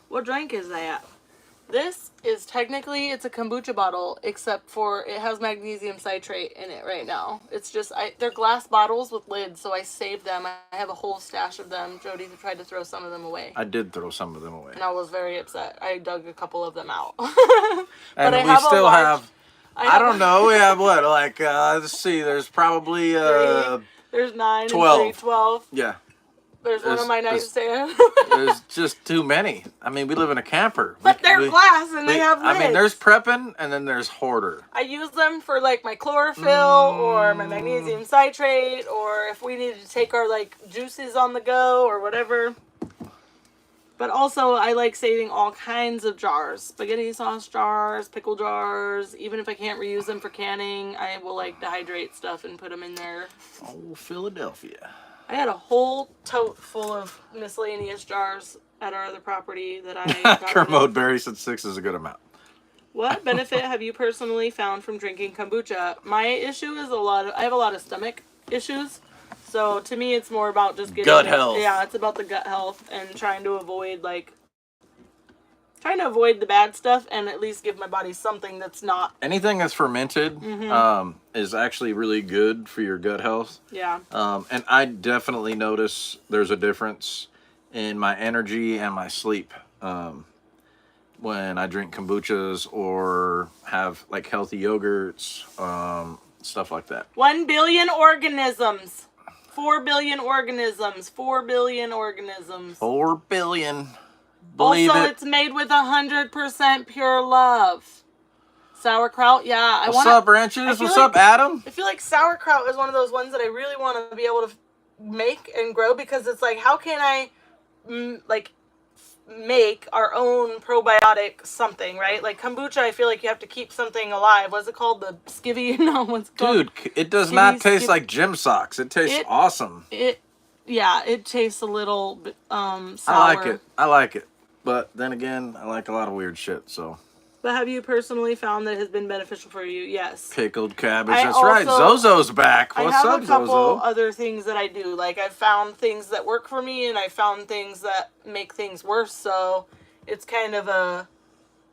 Speaker 1: What drink is that? This is technically, it's a kombucha bottle, except for it has magnesium citrate in it right now. It's just, they're glass bottles with lids, so I saved them. I have a whole stash of them. Jody tried to throw some of them away.
Speaker 2: I did throw some of them away.
Speaker 1: And I was very upset. I dug a couple of them out.
Speaker 2: And we still have, I don't know, we have what, like, let's see, there's probably,
Speaker 1: there's 9
Speaker 2: 12.
Speaker 1: and 3, 12.
Speaker 2: Yeah.
Speaker 1: There's one on my nightstand.
Speaker 2: There's just too many. I mean, we live in a camper.
Speaker 1: But they're glass and they have lids.
Speaker 2: I mean, there's prepping and then there's hoarder.
Speaker 1: I use them for like my chlorophyll or my magnesium citrate, or if we needed to take our like juices on the go or whatever. But also I like saving all kinds of jars. Spaghetti sauce jars, pickle jars. Even if I can't reuse them for canning, I will like dehydrate stuff and put them in there.
Speaker 2: Oh, Philadelphia.
Speaker 1: I had a whole tote full of miscellaneous jars at our other property that I got rid of.
Speaker 2: Kermode Berry said 6 is a good amount.
Speaker 1: What benefit have you personally found from drinking kombucha? My issue is I have a lot of stomach issues. So to me, it's more about just getting
Speaker 2: gut health.
Speaker 1: Yeah, it's about the gut health and trying to avoid the bad stuff and at least give my body something that's not.
Speaker 2: Anything that's fermented is actually really good for your gut health.
Speaker 1: Yeah.
Speaker 2: And I definitely notice there's a difference in my energy and my sleep when I drink kombuchas or have like healthy yogurts, stuff like that.
Speaker 1: 1 billion organisms. 4 billion organisms. 4 billion organisms.
Speaker 2: 4 billion. Believe
Speaker 1: also,
Speaker 2: it.
Speaker 1: it's made with 100% pure love. Sauerkraut, yeah.
Speaker 2: What's up, Branches? What's up, Adam?
Speaker 1: I feel like sauerkraut is one of those ones that I really want to be able to make and grow, because it's like, how can I make our own probiotic something, right? Like kombucha, I feel like you have to keep something alive. What's it called? The skivvy? No, what's it called?
Speaker 2: Dude, it does not taste like gym socks. It tastes awesome.
Speaker 1: It tastes a little sour.
Speaker 2: I like it. But then again, I like a lot of weird shit, so.
Speaker 1: But have you personally found that it has been beneficial for you? Yes.
Speaker 2: Pickled cabbage. That's right. Zozo's back. What's up, Zozo? I have a couple
Speaker 1: other things that I do. Like, I've found things that work for me, and I found things that make things worse. So it's kind of a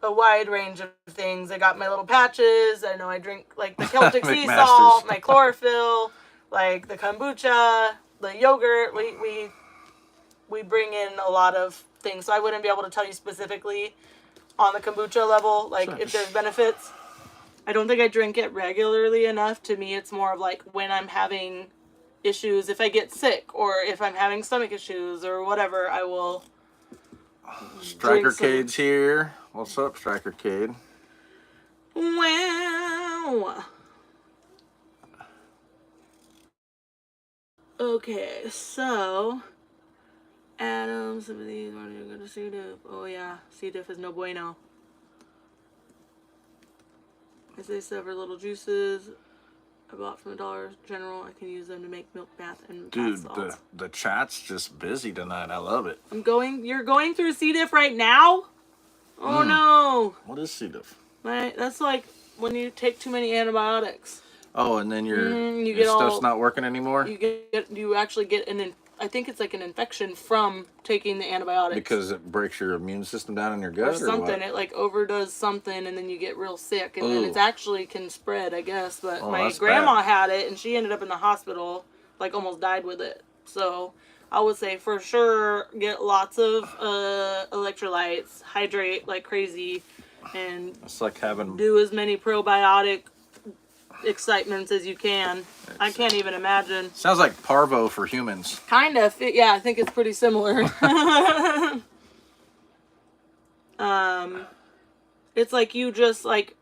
Speaker 1: wide range of things. I got my little patches. I know I drink, like, the Celtic sea salt, my chlorophyll, like the kombucha, the yogurt. We bring in a lot of things. So I wouldn't be able to tell you specifically on the kombucha level, like, if there's benefits. I don't think I drink it regularly enough. To me, it's more of like when I'm having issues, if I get sick or if I'm having stomach issues or whatever, I will.
Speaker 2: Striker Cade's here. What's up, Striker Cade?
Speaker 1: Wow. Okay, so Adam, some of these are going to C. diff. Oh yeah, C. diff is no bueno. I say several little juices I bought from the Dollar General. I can use them to make milk bath and bath salts.
Speaker 2: the chat's just busy tonight. I love it.
Speaker 1: You're going through C. diff right now? Oh no.
Speaker 2: What is C. diff?
Speaker 1: That's like when you take too many antibiotics.
Speaker 2: Oh, and then your
Speaker 1: you
Speaker 2: your
Speaker 1: get
Speaker 2: stuff's
Speaker 1: all-
Speaker 2: not working anymore
Speaker 1: you actually get I think it's like an infection from taking the antibiotics.
Speaker 2: because it breaks your immune system down in your gut
Speaker 1: or something.
Speaker 2: what?
Speaker 1: It like overdoes something, and then you get real sick, and then
Speaker 2: Ooh.
Speaker 1: it's actually can spread, I guess. But
Speaker 2: Oh,
Speaker 1: my
Speaker 2: that's
Speaker 1: grandma
Speaker 2: bad.
Speaker 1: had it, and she ended up in the hospital, like almost died with it. So I would say for sure get lots of electrolytes, hydrate like crazy, and
Speaker 2: It's like having
Speaker 1: do as many probiotic excitements as you can. I can't even imagine.
Speaker 2: sounds like parvo for humans.
Speaker 1: Kind of, yeah. I think it's pretty similar. It's like you just like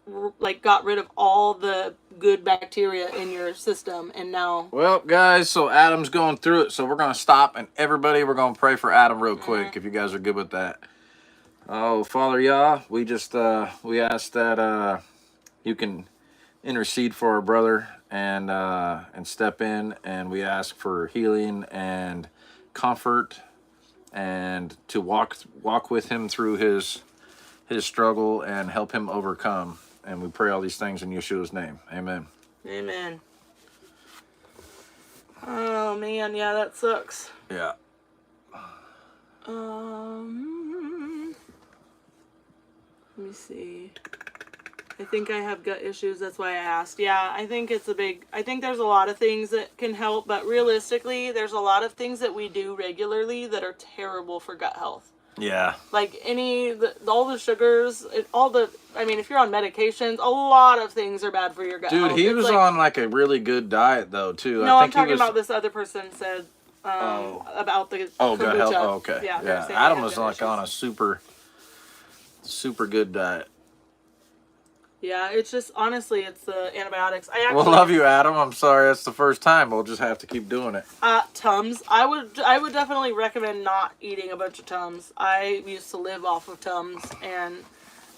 Speaker 1: got rid of all the good bacteria in your system, and now
Speaker 2: Well, guys, so Adam's going through it, so we're gonna stop, and everybody, we're gonna pray for Adam real quick, if you guys are good with that. Oh, Father Yah, we just we ask that you can intercede for our brother and step in, and we ask for healing and comfort, and to walk with him through his struggle and help him overcome. And we pray all these things in Yeshua's name. Amen.
Speaker 1: amen. Oh man, yeah, that sucks.
Speaker 2: Yeah.
Speaker 1: Let me see. I think I have gut issues. That's why I asked. Yeah, I think I think there's a lot of things that can help, but realistically, there's a lot of things that we do regularly that are terrible for gut health.
Speaker 2: Yeah.
Speaker 1: Like all the sugars, I mean, if you're on medications, a lot of things are bad for your gut health.
Speaker 2: Dude, he
Speaker 1: It's
Speaker 2: was
Speaker 1: like,
Speaker 2: on like a really good diet though too.
Speaker 1: No,
Speaker 2: I
Speaker 1: I'm
Speaker 2: think
Speaker 1: talking
Speaker 2: he was,
Speaker 1: about this other person said about the
Speaker 2: Oh, gut health.
Speaker 1: kombucha.
Speaker 2: Oh, okay.
Speaker 1: Yeah,
Speaker 2: Yeah.
Speaker 1: they're saying they
Speaker 2: Adam
Speaker 1: have
Speaker 2: was
Speaker 1: gut
Speaker 2: like
Speaker 1: issues.
Speaker 2: on a super good diet.
Speaker 1: Yeah, it's just honestly, it's the antibiotics.
Speaker 2: We'll love you, Adam. I'm sorry that's the first time. We'll just have to keep doing it.
Speaker 1: Tums. I would definitely recommend not eating a bunch of Tums. I used to live off of Tums, and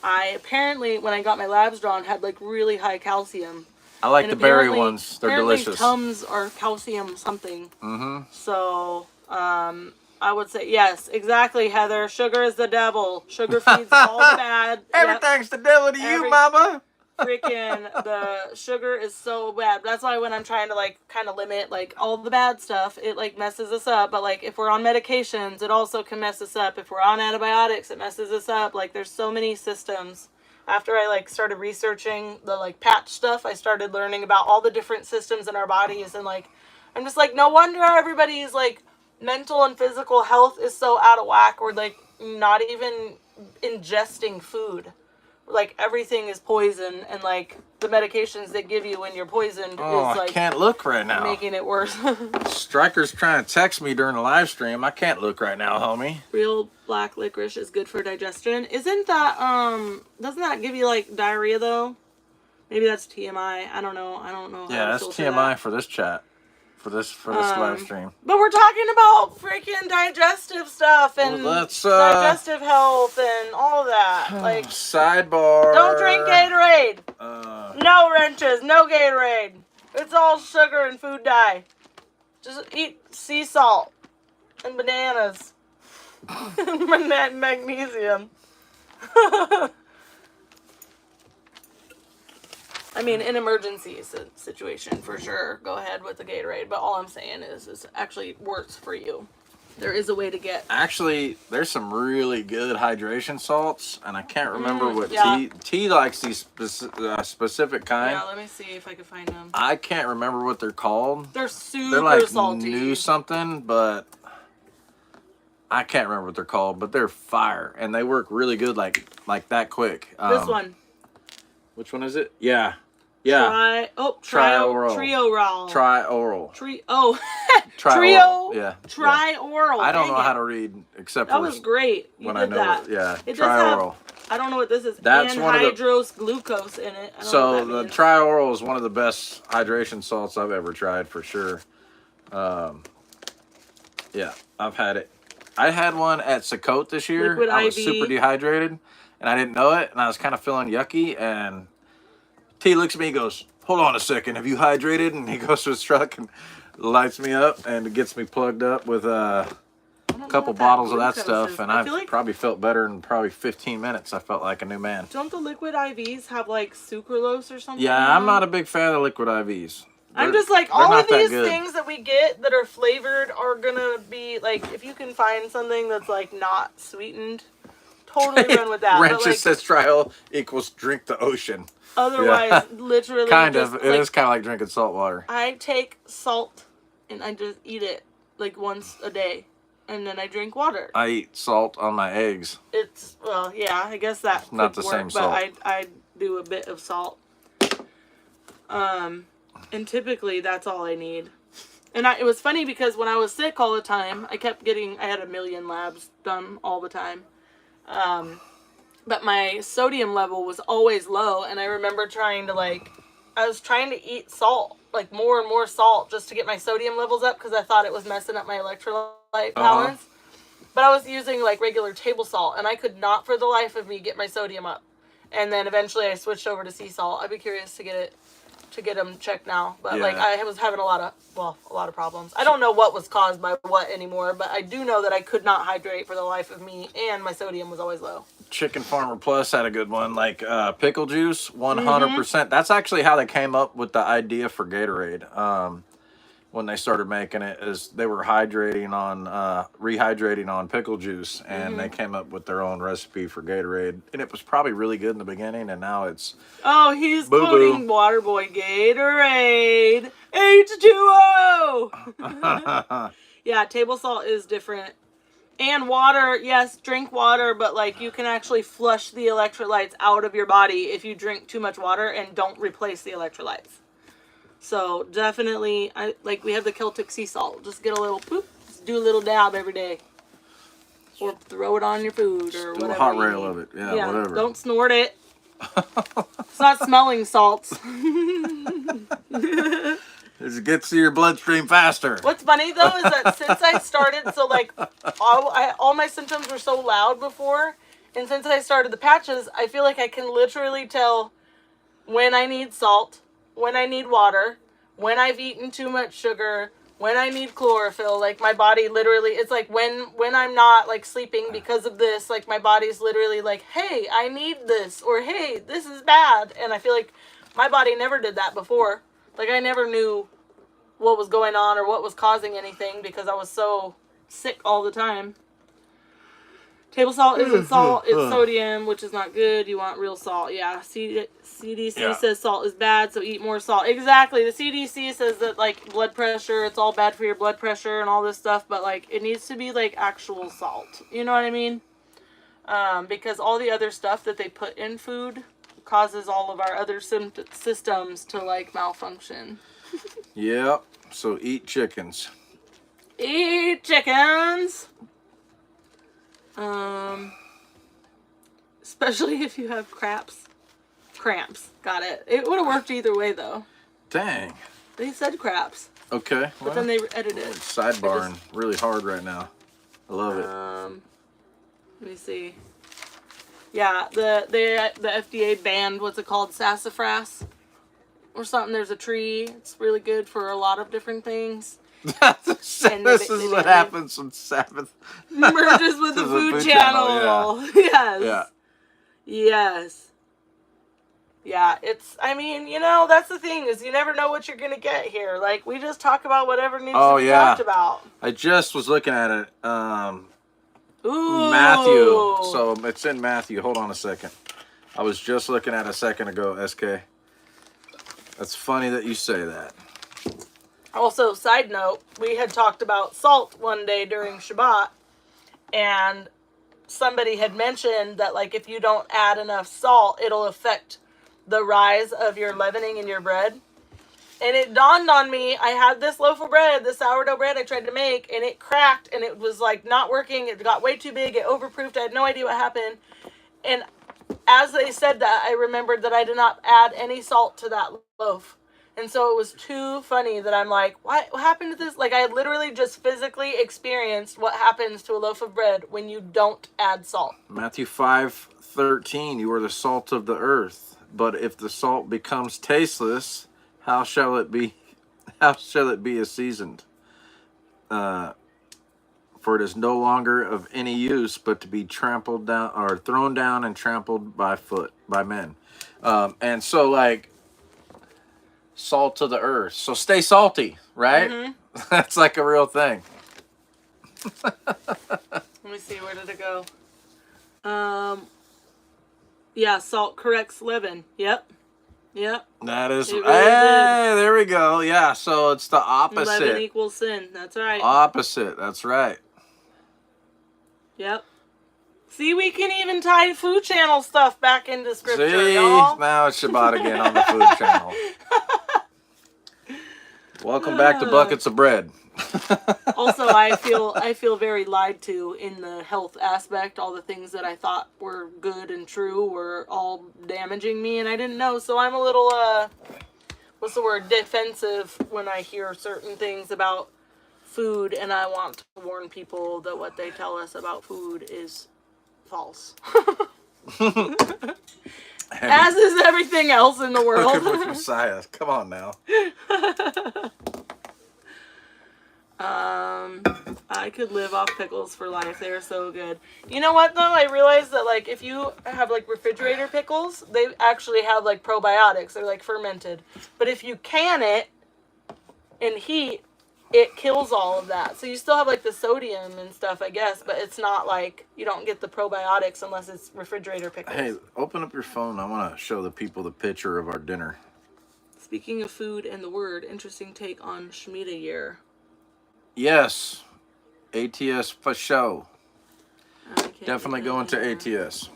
Speaker 1: I apparently, when I got my labs drawn, had like really high calcium.
Speaker 2: I like
Speaker 1: And
Speaker 2: the berry
Speaker 1: apparently-
Speaker 2: ones. They're
Speaker 1: apparently
Speaker 2: delicious.
Speaker 1: Tums are calcium something.
Speaker 2: Mm-hmm.
Speaker 1: So, I would say yes, exactly, Heather. Sugar is the devil. Sugar feeds all the bad. Yep.
Speaker 2: Everything's the devil to you, mama.
Speaker 1: Freaking the sugar is so bad. That's why when I'm trying to like kind of limit like all the bad stuff, it like messes us up. But like if we're on medications, it also can mess us up. If we're on antibiotics, it messes us up. Like there's so many systems. After I like started researching the like patch stuff, I started learning about all the different systems in our bodies, and like I'm just like, no wonder everybody's like mental and physical health is so out of whack. Or like not even ingesting food. Like everything is poison, and like the medications they give you when you're poisoned
Speaker 2: Oh,
Speaker 1: is like
Speaker 2: I can't look right now.
Speaker 1: making it worse.
Speaker 2: Striker's trying to text me during the live stream. I can't look right now, homie.
Speaker 1: Real black licorice is good for digestion. Isn't that doesn't that give you like diarrhea though? Maybe that's TMI. I don't know. I don't know. how
Speaker 2: Yeah,
Speaker 1: to
Speaker 2: that's
Speaker 1: filter
Speaker 2: TMI
Speaker 1: that.
Speaker 2: for this chat. For this live stream.
Speaker 1: But we're talking about freaking digestive stuff and
Speaker 2: Well, let's,
Speaker 1: digestive health and all that. Like,
Speaker 2: Sidebar.
Speaker 1: don't drink Gatorade.
Speaker 2: Uh,
Speaker 1: No wrenches, no Gatorade. It's all sugar and food dye. Just eat sea salt and bananas. And magnesium. I mean, in emergency situation, for sure, go ahead with the Gatorade. But all I'm saying is it actually works for you. There is a way to get...
Speaker 2: Actually, there's some really good hydration salts, and I can't remember what
Speaker 1: yeah.
Speaker 2: T likes these specific kind.
Speaker 1: Yeah, let me see if I can find them.
Speaker 2: I can't remember what they're called.
Speaker 1: They're super
Speaker 2: They're like
Speaker 1: salty.
Speaker 2: new something, but I can't remember what they're called. But they're fire, and they work really good, like that quick.
Speaker 1: This one.
Speaker 2: Which one is it? Yeah. Yeah.
Speaker 1: Trioral.
Speaker 2: Tri-oral.
Speaker 1: Trio.
Speaker 2: Yeah.
Speaker 1: Trioral.
Speaker 2: I don't know
Speaker 1: Dang
Speaker 2: how
Speaker 1: it.
Speaker 2: to read except
Speaker 1: That
Speaker 2: for
Speaker 1: was great. You
Speaker 2: when
Speaker 1: did
Speaker 2: I know
Speaker 1: that.
Speaker 2: it. Yeah.
Speaker 1: It does have,
Speaker 2: Trioral.
Speaker 1: I don't know what this is.
Speaker 2: That's one of the-
Speaker 1: anhydrous glucose in it. I don't know
Speaker 2: So
Speaker 1: what
Speaker 2: the
Speaker 1: that means.
Speaker 2: Trioral is one of the best hydration salts I've ever tried for sure. Yeah, I've had it. I had one at Sukkot this year.
Speaker 1: Liquid
Speaker 2: I was
Speaker 1: IV.
Speaker 2: super dehydrated, and I didn't know it, and I was kind of feeling yucky. And T looks at me, and goes, "Hold on a second, have you hydrated?" And he goes to his truck and lights me up and gets me plugged up with couple
Speaker 1: want that
Speaker 2: bottles of that
Speaker 1: glucose
Speaker 2: stuff,
Speaker 1: is.
Speaker 2: and
Speaker 1: I
Speaker 2: I've
Speaker 1: feel like-
Speaker 2: probably felt better in probably 15 minutes. I felt like a new man.
Speaker 1: Don't the liquid IVs have like sucralose or something?
Speaker 2: Yeah,
Speaker 1: in
Speaker 2: I'm
Speaker 1: them?
Speaker 2: not a big fan of liquid IVs.
Speaker 1: I'm
Speaker 2: They're-
Speaker 1: just like,
Speaker 2: they're
Speaker 1: all
Speaker 2: not
Speaker 1: of
Speaker 2: that
Speaker 1: these
Speaker 2: good.
Speaker 1: things that we get that are flavored are gonna be like, if you can find something that's like not sweetened, totally run with that. But
Speaker 2: Ranch
Speaker 1: like,
Speaker 2: says trial equals drink the ocean.
Speaker 1: otherwise,
Speaker 2: Yeah.
Speaker 1: literally,
Speaker 2: Kind
Speaker 1: just,
Speaker 2: of. It is kind of like drinking salt water.
Speaker 1: I take salt and I just eat it like once a day, and then I drink water.
Speaker 2: I eat salt on my eggs.
Speaker 1: It's, well, yeah, I guess that could
Speaker 2: Not the
Speaker 1: work,
Speaker 2: same
Speaker 1: but
Speaker 2: salt.
Speaker 1: I do a bit of salt. And typically that's all I need. And it was funny because when I was sick all the time, I had a million labs done all the time. But my sodium level was always low, and I remember I was trying to eat salt, like more and more salt, just to get my sodium levels up because I thought it was messing up my electrolyte balance. But I was using like regular table salt, and I could not for the life of me get my sodium up. And then eventually I switched over to sea salt. I'd be curious to get them checked now. But like
Speaker 2: Yeah.
Speaker 1: I was having a lot of problems. I don't know what was caused by what anymore, but I do know that I could not hydrate for the life of me, and my sodium was always low.
Speaker 2: Chicken Farmer Plus had a good one, like pickle juice, 100%. That's actually how they came up with the idea for Gatorade. When they started making it, is they were rehydrating on pickle juice, and they came up with their own recipe for Gatorade, and it was probably really good in the beginning, and now it's
Speaker 1: Oh, he's
Speaker 2: Boo-boo.
Speaker 1: quoting Waterboy Gatorade. H2O! Yeah, table salt is different. And water, yes, drink water, but like you can actually flush the electrolytes out of your body if you drink too much water and don't replace the electrolytes. So definitely, we have the Celtic sea salt. Just get a little poop, just do a little dab every day. Or throw it on your food or
Speaker 2: do a
Speaker 1: whatever.
Speaker 2: hot
Speaker 1: you
Speaker 2: rail
Speaker 1: need.
Speaker 2: of it. Yeah, whatever.
Speaker 1: Don't snort it. It's not smelling salts.
Speaker 2: It gets to your bloodstream faster.
Speaker 1: What's funny though is that since I started, so like all my symptoms were so loud before, and since I started the patches, I feel like I can literally tell when I need salt, when I need water, when I've eaten too much sugar, when I need chlorophyll. Like my body literally, it's like when I'm not like sleeping because of this, like my body's literally like, hey, I need this, or hey, this is bad. And I feel like my body never did that before. Like I never knew what was going on or what was causing anything because I was so sick all the time. Table salt isn't salt, it's sodium, which is not good. You want real salt. Yeah, CDC says salt is bad, so eat more salt. Exactly. The CDC says that, like, blood pressure, it's all bad for your blood pressure and all this stuff, but, like, it needs to be, like, actual salt. You know what I mean? Because all the other stuff that they put in food causes all of our other systems to, like, malfunction.
Speaker 2: Yep. So eat chickens.
Speaker 1: Eat chickens! Especially if you have cramps. Got it. It would have worked either way, though.
Speaker 2: Dang.
Speaker 1: They said craps,
Speaker 2: Okay.
Speaker 1: but then they edited it.
Speaker 2: Sidebarring really hard right now. I love it.
Speaker 1: Let me see. Yeah, the FDA banned, what's it called, sassafras or something. There's a tree. It's really good for a lot of different things.
Speaker 2: This is what happens when Sabbath
Speaker 1: merges with the food channel.
Speaker 2: Yeah.
Speaker 1: Yes. Yeah, I mean, you know, that's the thing, is you never know what you're going to get here. Like, we just talk about whatever needs to be talked about.
Speaker 2: I just was looking at it.
Speaker 1: Ooh.
Speaker 2: Matthew. So it's in Matthew. Hold on a second. I was just looking at it a second ago, SK. That's funny that you say that.
Speaker 1: Also, side note, we had talked about salt one day during Shabbat, and somebody had mentioned that, like, if you don't add enough salt, it'll affect the rise of your leavening in your bread. And it dawned on me, I had this loaf of bread, this sourdough bread I tried to make, and it cracked, and it was, like, not working. It got way too big. It overproofed. I had no idea what happened. And as they said that, I remembered that I did not add any salt to that loaf. And so it was too funny that I'm like, what happened to this? Like, I had literally just physically experienced what happens to a loaf of bread when you don't add salt.
Speaker 2: Matthew 5:13, you are the salt of the earth. But if the salt becomes tasteless, how shall it be as seasoned? for it is no longer of any use, but to be trampled down or thrown down and trampled by men. And so, like, salt to the earth. So stay salty, right?
Speaker 1: Mm-hmm.
Speaker 2: That's like a real thing.
Speaker 1: Let me see, where did it go? Yeah, salt corrects leaven. Yep.
Speaker 2: That is,
Speaker 1: It really
Speaker 2: hey, there we go. Yeah, so it's the
Speaker 1: Leaven
Speaker 2: opposite.
Speaker 1: equals sin. That's right.
Speaker 2: Opposite. That's right.
Speaker 1: Yep. See, we can even tie Food Channel stuff back into scripture,
Speaker 2: See,
Speaker 1: y'all.
Speaker 2: now it's Shabbat again on the Food Channel. Welcome back to Buckets of Bread.
Speaker 1: Also, I feel very lied to in the health aspect. All the things that I thought were good and true were all damaging me, and I didn't know. So I'm a little what's the word, defensive when I hear certain things about food, and I want to warn people that what they tell us about food is false. As is everything else in the world.
Speaker 2: Cooking with Messiah. Come on now.
Speaker 1: I could live off pickles for life. They are so good. You know what though? I realized that like if you have like refrigerator pickles, they actually have like probiotics. They're like fermented. But if you can it in heat, it kills all of that. So you still have like the sodium and stuff, I guess, but it's not like you don't get the probiotics unless it's refrigerator pickles.
Speaker 2: Hey, open up your phone. I want to show the people the picture of our dinner.
Speaker 1: Speaking of food and the word, interesting take on Shemitah year.
Speaker 2: Yes. ATS for show. Definitely going to ATS.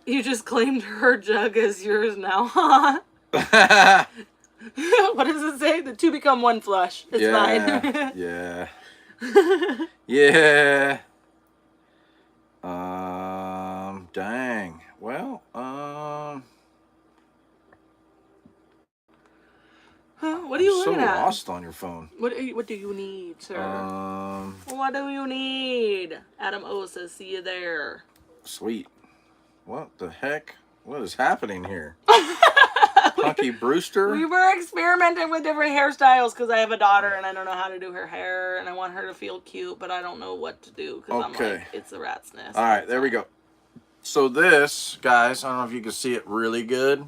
Speaker 1: You just claimed her jug as yours now, huh? What does it say? The two become one flesh. It's mine.
Speaker 2: Yeah. Yeah. Dang. Well,
Speaker 1: what are you looking at?
Speaker 2: So lost on your phone.
Speaker 1: What do you need, sir? What do you need? Adam O says, see you there.
Speaker 2: Sweet. What the heck? What is happening here? Punky Brewster?
Speaker 1: We were experimenting with different hairstyles because I have a daughter and I don't know how to do her hair and I want her to feel cute, but I don't know what to do because I'm like, it's a rat's nest.
Speaker 2: All right, there we go. So this, guys, I don't know if you can see it really good,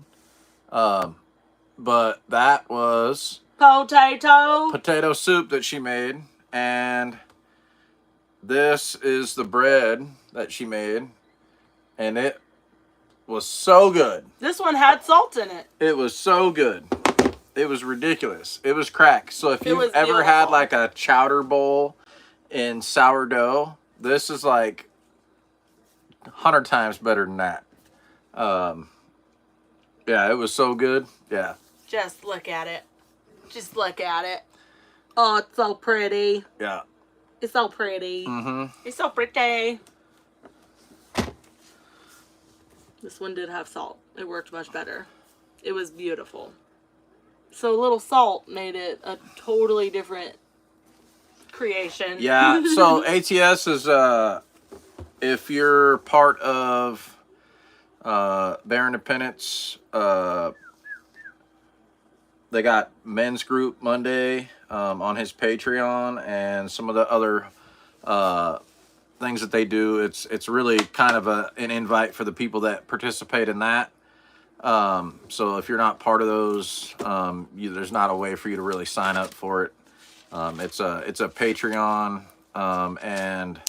Speaker 2: but that was potato soup that she made, and this is the bread that she made, and it was so good.
Speaker 1: This one had salt in it.
Speaker 2: It was so good. It was ridiculous. It was crack. So if you've ever had like a chowder bowl in sourdough, this is like 100 times better than that. Yeah, it was so good. Yeah.
Speaker 1: Just look at it. Just look at it. Oh, it's so pretty.
Speaker 2: Yeah.
Speaker 1: It's so pretty.
Speaker 2: Mm-hmm.
Speaker 1: It's so pretty. This one did have salt. It worked much better. It was beautiful. So a little salt made it a totally different creation.
Speaker 2: Yeah. So ATS is if you're part of Bear Independence, they got men's group Monday on his Patreon and some of the other things that they do. It's really kind of an invite for the people that participate in that. So if you're not part of those, there's not a way for you to really sign up for it. It's a Patreon and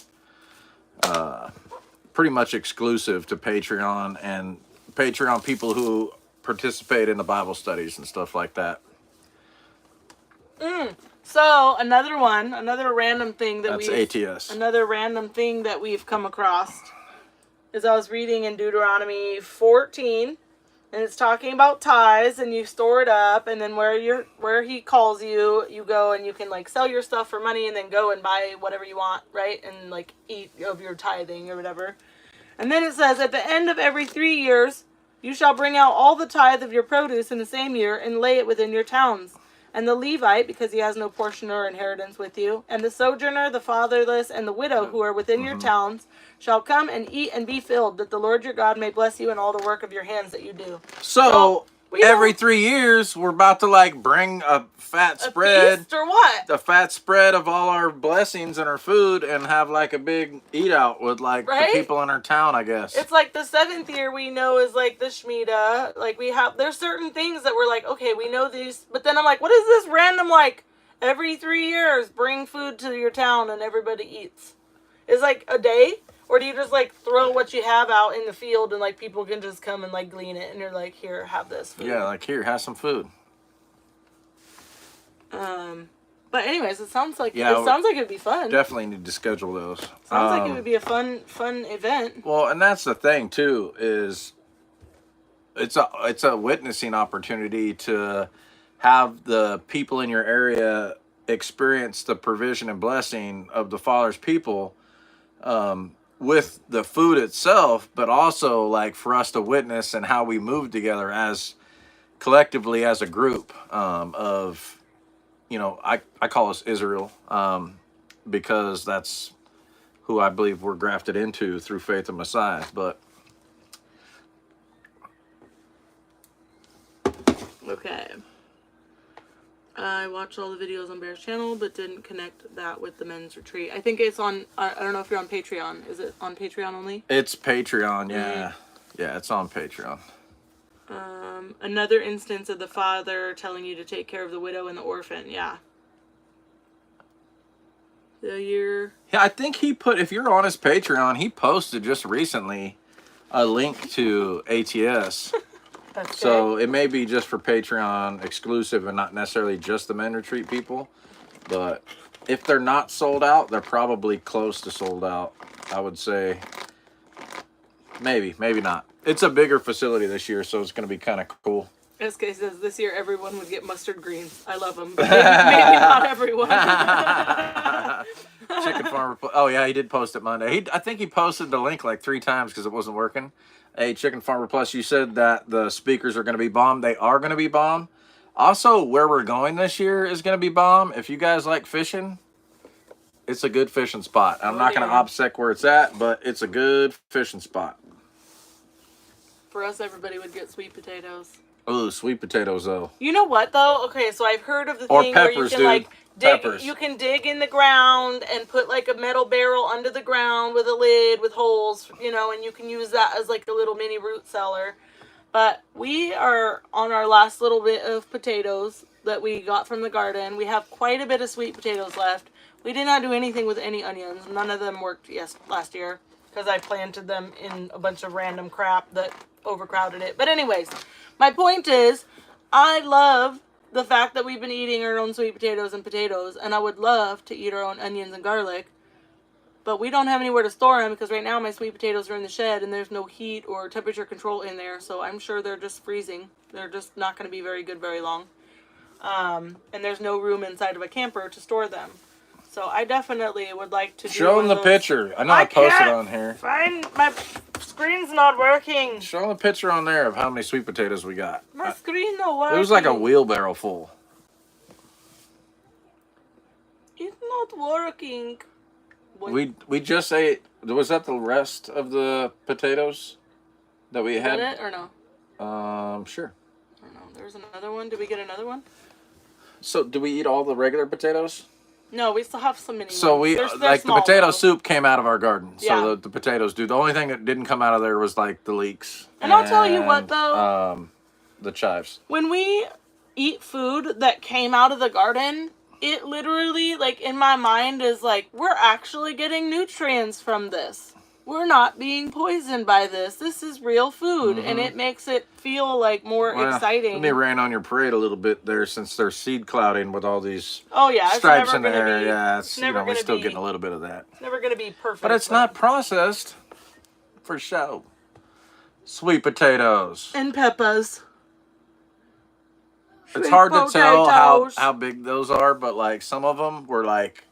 Speaker 2: pretty much exclusive to Patreon and Patreon people who participate in the Bible studies and stuff like that.
Speaker 1: So another random thing that
Speaker 2: Another
Speaker 1: random thing that we've come across is I was reading in Deuteronomy 14, and it's talking about tithes, and you store it up, and then where he calls you, you go and you can like sell your stuff for money, and then go and buy whatever you want, right, and like eat of your tithing or whatever. And then it says, at the end of every 3 years, you shall bring out all the tithe of your produce in the same year and lay it within your towns. And the Levite, because he has no portion or inheritance with you, and the sojourner, the fatherless, and the widow who are within your towns, shall come and eat and be filled, that the Lord your God may bless you in all the work of your hands that you do.
Speaker 2: So
Speaker 1: We
Speaker 2: every
Speaker 1: don't-
Speaker 2: 3 years we're about to like bring a fat
Speaker 1: a
Speaker 2: spread,
Speaker 1: feast or what?
Speaker 2: a fat spread of all our blessings and our food, and have like a big eat out with like
Speaker 1: Right?
Speaker 2: the people in our town, I guess.
Speaker 1: It's like the 7th year we know is like the Shemitah. Like there's certain things that we're like, okay, we know these. But then I'm like, what is this random like every 3 years bring food to your town and everybody eats? Is like a day? Or do you just like throw what you have out in the field and like people can just come and like glean it and you're like, here, have this food.
Speaker 2: Yeah, like here, have some food.
Speaker 1: But anyways, it sounds like
Speaker 2: Yeah,
Speaker 1: it'd be fun.
Speaker 2: Definitely need to schedule those.
Speaker 1: Sounds like it would be a fun event.
Speaker 2: Well, and that's the thing too, is it's a witnessing opportunity to have the people in your area experience the provision and blessing of the Father's people, with the food itself, but also like for us to witness and how we move together as collectively as a group, of, you know, I call us Israel, because that's who I believe we're grafted into through faith in Messiah. But
Speaker 1: Okay. I watched all the videos on Bear's channel, but didn't connect that with the men's retreat. I think it's on, I don't know if you're on Patreon. Is it on Patreon only?
Speaker 2: it's Patreon, yeah. Yeah, it's on Patreon.
Speaker 1: Another instance of the father telling you to take care of the widow and the orphan. Yeah. The year.
Speaker 2: Yeah, I think he put, if you're on his Patreon, he posted just recently a link to ATS.
Speaker 1: That's
Speaker 2: So it may be just for Patreon exclusive and not necessarily just the men retreat people. But if they're not sold out, they're probably close to sold out. I would say maybe not. It's a bigger facility this year, so it's going to be kind of cool.
Speaker 1: SK says this year everyone would get mustard greens. I love them. But maybe not everyone.
Speaker 2: Chicken Farmer. Oh yeah, he did post it Monday. I think he posted the link like 3 times because it wasn't working. Hey, Chicken Farmer Plus, you said that the speakers are going to be bomb. They are going to be bomb. Also, where we're going this year is going to be bomb. If you guys like fishing, it's a good fishing spot. I'm not going to obsec where it's at, but it's a good fishing spot.
Speaker 1: For us, everybody would get sweet potatoes.
Speaker 2: Ooh, sweet potatoes though.
Speaker 1: You know what though? Okay, so I've heard of the
Speaker 2: Or
Speaker 1: thing where you
Speaker 2: peppers,
Speaker 1: can
Speaker 2: dude.
Speaker 1: like dig.
Speaker 2: Peppers.
Speaker 1: You can dig in the ground and put like a metal barrel under the ground with a lid with holes, you know, and you can use that as like a little mini root cellar. But we are on our last little bit of potatoes that we got from the garden. We have quite a bit of sweet potatoes left. We did not do anything with any onions. None of them worked last year because I planted them in a bunch of random crap that overcrowded it. But anyways, my point is, I love the fact that we've been eating our own sweet potatoes, and I would love to eat our own onions and garlic. But we don't have anywhere to store them because right now my sweet potatoes are in the shed and there's no heat or temperature control in there. So I'm sure they're just freezing. They're just not going to be very good very long. And there's no room inside of a camper to store them. So I definitely would like to
Speaker 2: Show them the picture. I know I posted on here.
Speaker 1: Fine, my screen's not working.
Speaker 2: Show them the picture on there of how many sweet potatoes we got.
Speaker 1: My screen's not working.
Speaker 2: It was like a wheelbarrow full.
Speaker 1: It's not working.
Speaker 2: We just ate. Was that the rest of the potatoes that we
Speaker 1: Is
Speaker 2: had?
Speaker 1: that it or no?
Speaker 2: Sure.
Speaker 1: I don't know. There's another one. Did we get another one?
Speaker 2: So, do we eat all the regular potatoes?
Speaker 1: No, we still have some mini
Speaker 2: So
Speaker 1: ones.
Speaker 2: we
Speaker 1: They're
Speaker 2: like the
Speaker 1: small,
Speaker 2: potato
Speaker 1: though.
Speaker 2: soup came out of our garden.
Speaker 1: Yeah.
Speaker 2: So the potatoes, dude. The only thing that didn't come out of there was like the leeks.
Speaker 1: And I'll tell you what, though.
Speaker 2: The chives.
Speaker 1: When we eat food that came out of the garden, it literally, like, in my mind is like, we're actually getting nutrients from this. We're not being poisoned by this. This is real food. And it makes it feel, like, more exciting.
Speaker 2: Let me rain on your parade a little bit there since they're seed clouding with all these
Speaker 1: Oh, yeah. It's
Speaker 2: stripes
Speaker 1: never
Speaker 2: in the
Speaker 1: gonna
Speaker 2: air.
Speaker 1: be,
Speaker 2: Yeah, it's,
Speaker 1: never
Speaker 2: we're
Speaker 1: gonna
Speaker 2: still
Speaker 1: be-
Speaker 2: getting a little bit of that.
Speaker 1: It's never going to be perfect.
Speaker 2: But it's not processed for show. Sweet potatoes.
Speaker 1: And peppers.
Speaker 2: It's
Speaker 1: Sweet
Speaker 2: hard to tell
Speaker 1: potatoes.
Speaker 2: how big those are, but like some of them were like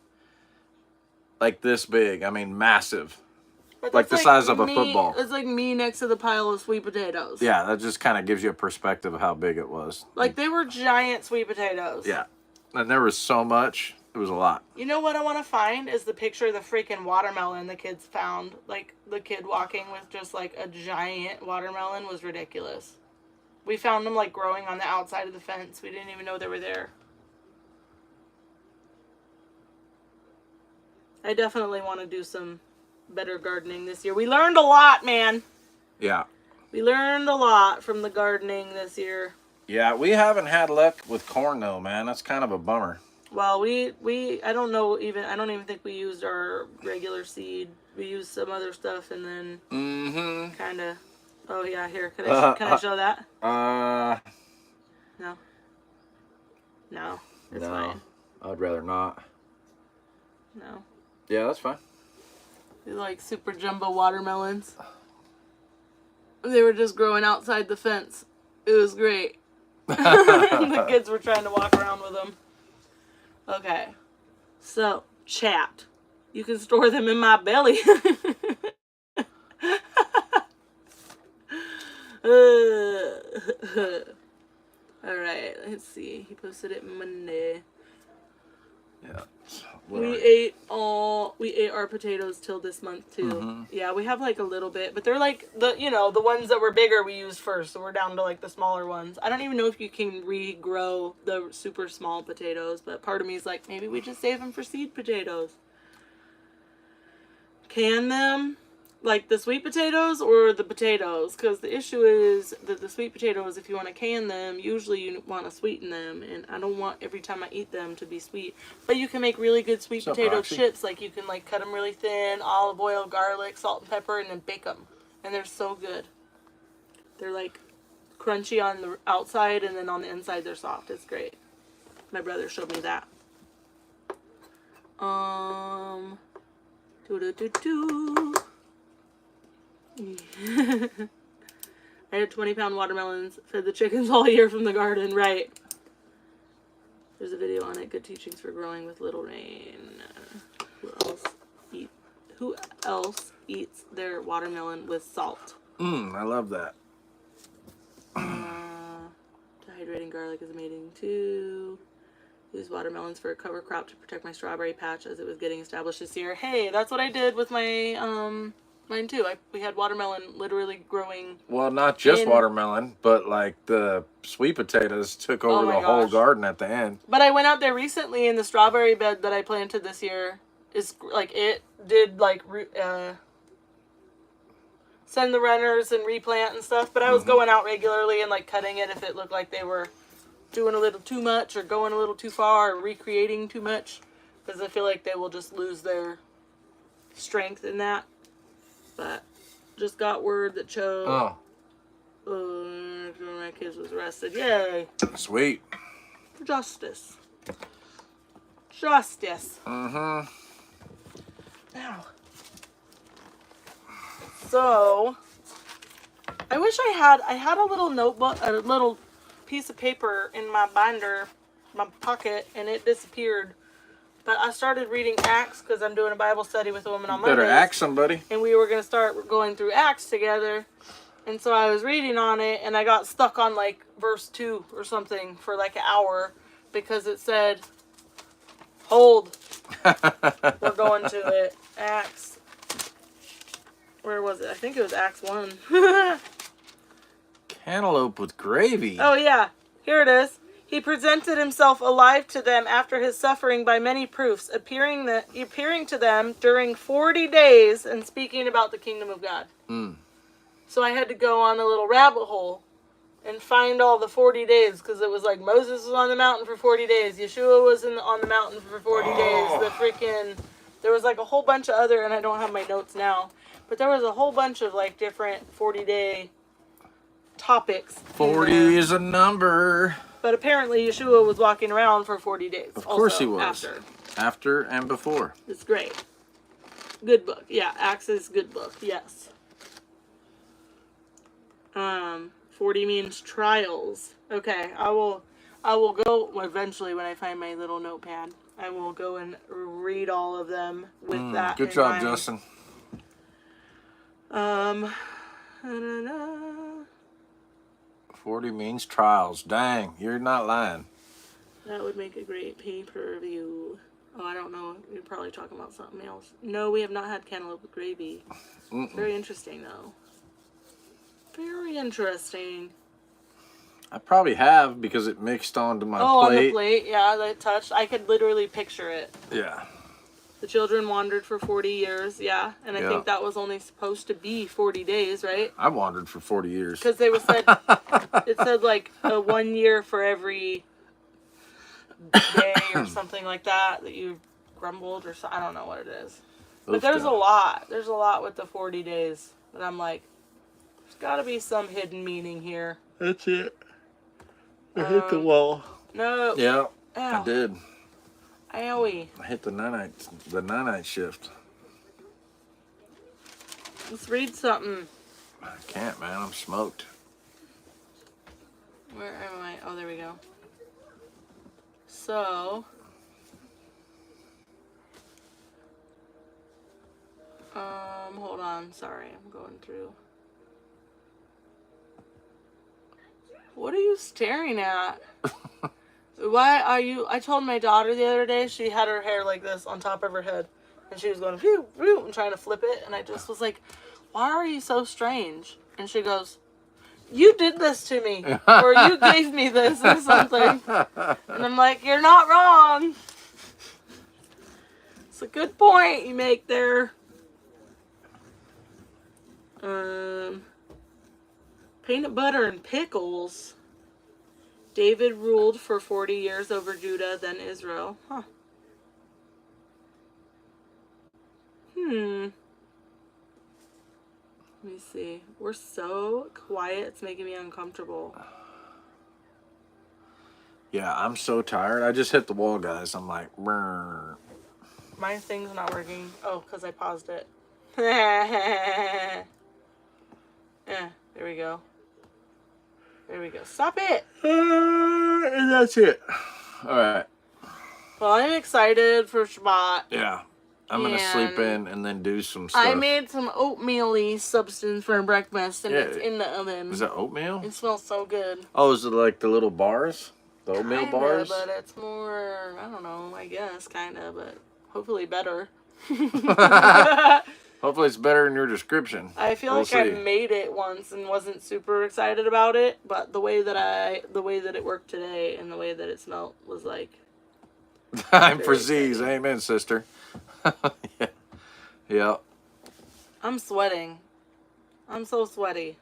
Speaker 2: this big. I mean, massive.
Speaker 1: But
Speaker 2: Like
Speaker 1: that's
Speaker 2: the size of a
Speaker 1: me-
Speaker 2: football.
Speaker 1: It's like me next to the pile of sweet potatoes.
Speaker 2: Yeah, that just kind of gives you a perspective of how big it was.
Speaker 1: Like, they were giant sweet potatoes.
Speaker 2: Yeah. And there was so much. It was a lot.
Speaker 1: You know what I want to find is the picture of the freaking watermelon the kids found. Like, the kid walking with just, like, a giant watermelon was ridiculous. We found them like growing on the outside of the fence. We didn't even know they were there. I definitely want to do some better gardening this year. We learned a lot, man.
Speaker 2: Yeah.
Speaker 1: We learned a lot from the gardening this year.
Speaker 2: Yeah, we haven't had luck with corn though, man. That's kind of a bummer.
Speaker 1: Well, I don't even think we used our regular seed. We used some other stuff and then kind of. Oh yeah, here. Can I show that? No. No, it's fine.
Speaker 2: I'd rather not.
Speaker 1: No.
Speaker 2: Yeah, that's fine.
Speaker 1: These like super jumbo watermelons. They were just growing outside the fence. It was great. The kids were trying to walk around with them. Okay. So, chat. You can store them in my belly. Alright, let's see. He posted it Monday.
Speaker 2: Yeah.
Speaker 1: We ate our potatoes till this month too. Yeah, we have like a little bit, but they're like the ones that were bigger we used first, so we're down to like the smaller ones. I don't even know if you can regrow the super small potatoes, but part of me is like maybe we just save them for seed potatoes. Can them like the sweet potatoes or the potatoes, because the issue is that the sweet potatoes, if you want to can them, usually you want to sweeten them, and I don't want every time I eat them to be sweet. But you can make really good sweet potato chips. Like you can like cut them really thin, olive oil, garlic, salt and pepper, and then bake them, and they're so good. They're like crunchy on the outside, and then on the inside they're soft. It's great. My brother showed me that. I had 20-pound watermelons, fed the chickens all year from the garden, right? There's a video on it, good teachings for growing with little rain. Who else eats their watermelon with salt?
Speaker 2: I love that.
Speaker 1: Dehydrating garlic is amazing too. Use watermelons for a cover crop to protect my strawberry patch as it was getting established this year. Hey, that's what I did with my mine too. We had watermelon literally growing.
Speaker 2: Well, not just watermelon, but like the sweet potatoes took over the whole garden at the end.
Speaker 1: But I went out there recently in the strawberry bed that I planted this year. Is like it did like send the runners and replant and stuff. But I was going out regularly and like cutting it if it looked like they were doing a little too much or going a little too far or recreating too much, because I feel like they will just lose their strength in that. But just got word that Cho, one of my kids was arrested. Yay!
Speaker 2: Sweet.
Speaker 1: Justice. Now, so I wish I had a little notebook, a little piece of paper in my binder, my pocket, and it disappeared. But I started reading Acts because I'm doing a Bible study with a woman on Mondays.
Speaker 2: Better ask somebody.
Speaker 1: And we were going to start going through Acts together. And so I was reading on it, and I got stuck on like verse 2 or something for like an hour because it said, hold. We're going to it. Acts. Where was it? I think it was Acts 1.
Speaker 2: Cantaloupe with gravy.
Speaker 1: Oh, yeah. Here it is. He presented himself alive to them after his suffering by many proofs, appearing to them during 40 days and speaking about the kingdom of God. So I had to go on a little rabbit hole and find all the 40 days, because it was like Moses was on the mountain for 40 days. Yeshua was on the mountain for 40 days. There was like a whole bunch of other, and I don't have my notes now, but there was a whole bunch of like different 40-day topics.
Speaker 2: 40 is a number.
Speaker 1: But apparently Yeshua was walking around for 40 days.
Speaker 2: Of course he was. After and before.
Speaker 1: It's great. Good book. Yeah, Acts is good book. Yes. 40 means trials. Okay, I will go eventually when I find my little notepad. I will go and read all of them with that.
Speaker 2: Good job, Justin. 40 means trials. Dang, you're not lying.
Speaker 1: That would make a great pay-per-view. Oh, I don't know. You're probably talking about something else. No, we have not had cantaloupe with gravy. Very interesting, though. Very interesting.
Speaker 2: I probably have because it mixed onto my
Speaker 1: Oh, on the
Speaker 2: plate.
Speaker 1: plate, yeah, that touched. I could literally picture it.
Speaker 2: Yeah.
Speaker 1: The children wandered for 40 years, yeah. And I
Speaker 2: Yeah.
Speaker 1: think that was only supposed to be 40 days, right?
Speaker 2: I wandered for 40 years.
Speaker 1: Because they said, it said like a 1 year for every day or something like that you grumbled or so. I don't know what it is. But there's a lot. There's a lot with the 40 days. And I'm like, there's got to be some hidden meaning here.
Speaker 2: That's it. I hit the wall.
Speaker 1: No.
Speaker 2: Yeah,
Speaker 1: Ow.
Speaker 2: I did.
Speaker 1: Owie.
Speaker 2: I hit the nanite shift.
Speaker 1: Let's read something.
Speaker 2: I can't, man. I'm smoked.
Speaker 1: Where am I? Oh, there we go. So, hold on. Sorry, I'm going through. What are you staring at? Why are you? I told my daughter the other day, she had her hair like this on top of her head, and she was going phew, phew, and trying to flip it, and I just was like, why are you so strange? And she goes, you did this to me, or you gave me this or something. And I'm like, you're not wrong. It's a good point you make there. Peanut butter and pickles. David ruled for 40 years over Judah, then Israel. Huh. Let me see. We're so quiet, it's making me uncomfortable.
Speaker 2: Yeah, I'm so tired. I just hit the wall, guys. I'm like, brr.
Speaker 1: My thing's not working. Oh, because I paused it. Yeah, there we go. There we go. Stop it!
Speaker 2: And that's it. All right.
Speaker 1: Well, I'm excited for Shabbat.
Speaker 2: Yeah. I'm going to sleep in and then do some stuff.
Speaker 1: I made some oatmeal-y substance for breakfast, and
Speaker 2: Yeah.
Speaker 1: it's in the oven.
Speaker 2: Is that oatmeal?
Speaker 1: It smells so good.
Speaker 2: Oh, is it like the little bars? The oatmeal
Speaker 1: Kinda,
Speaker 2: bars?
Speaker 1: but it's more, I don't know, I guess, kind of, but hopefully better.
Speaker 2: Hopefully it's better in your description.
Speaker 1: I feel
Speaker 2: We'll
Speaker 1: like I
Speaker 2: see.
Speaker 1: made it once and wasn't super excited about it, but the way that it worked today and the way that it smelled was like,
Speaker 2: I'm for
Speaker 1: Very
Speaker 2: Z's.
Speaker 1: exciting.
Speaker 2: Amen, sister. Yeah. Yeah.
Speaker 1: I'm sweating. I'm so sweaty.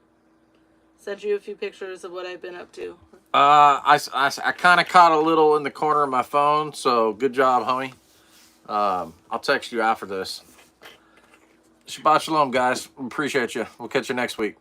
Speaker 1: Sent you a few pictures of what I've been up to.
Speaker 2: I kind of caught a little in the corner of my phone, so good job, homie. I'll text you after this. Shabbat shalom, guys. Appreciate you. We'll catch you next week.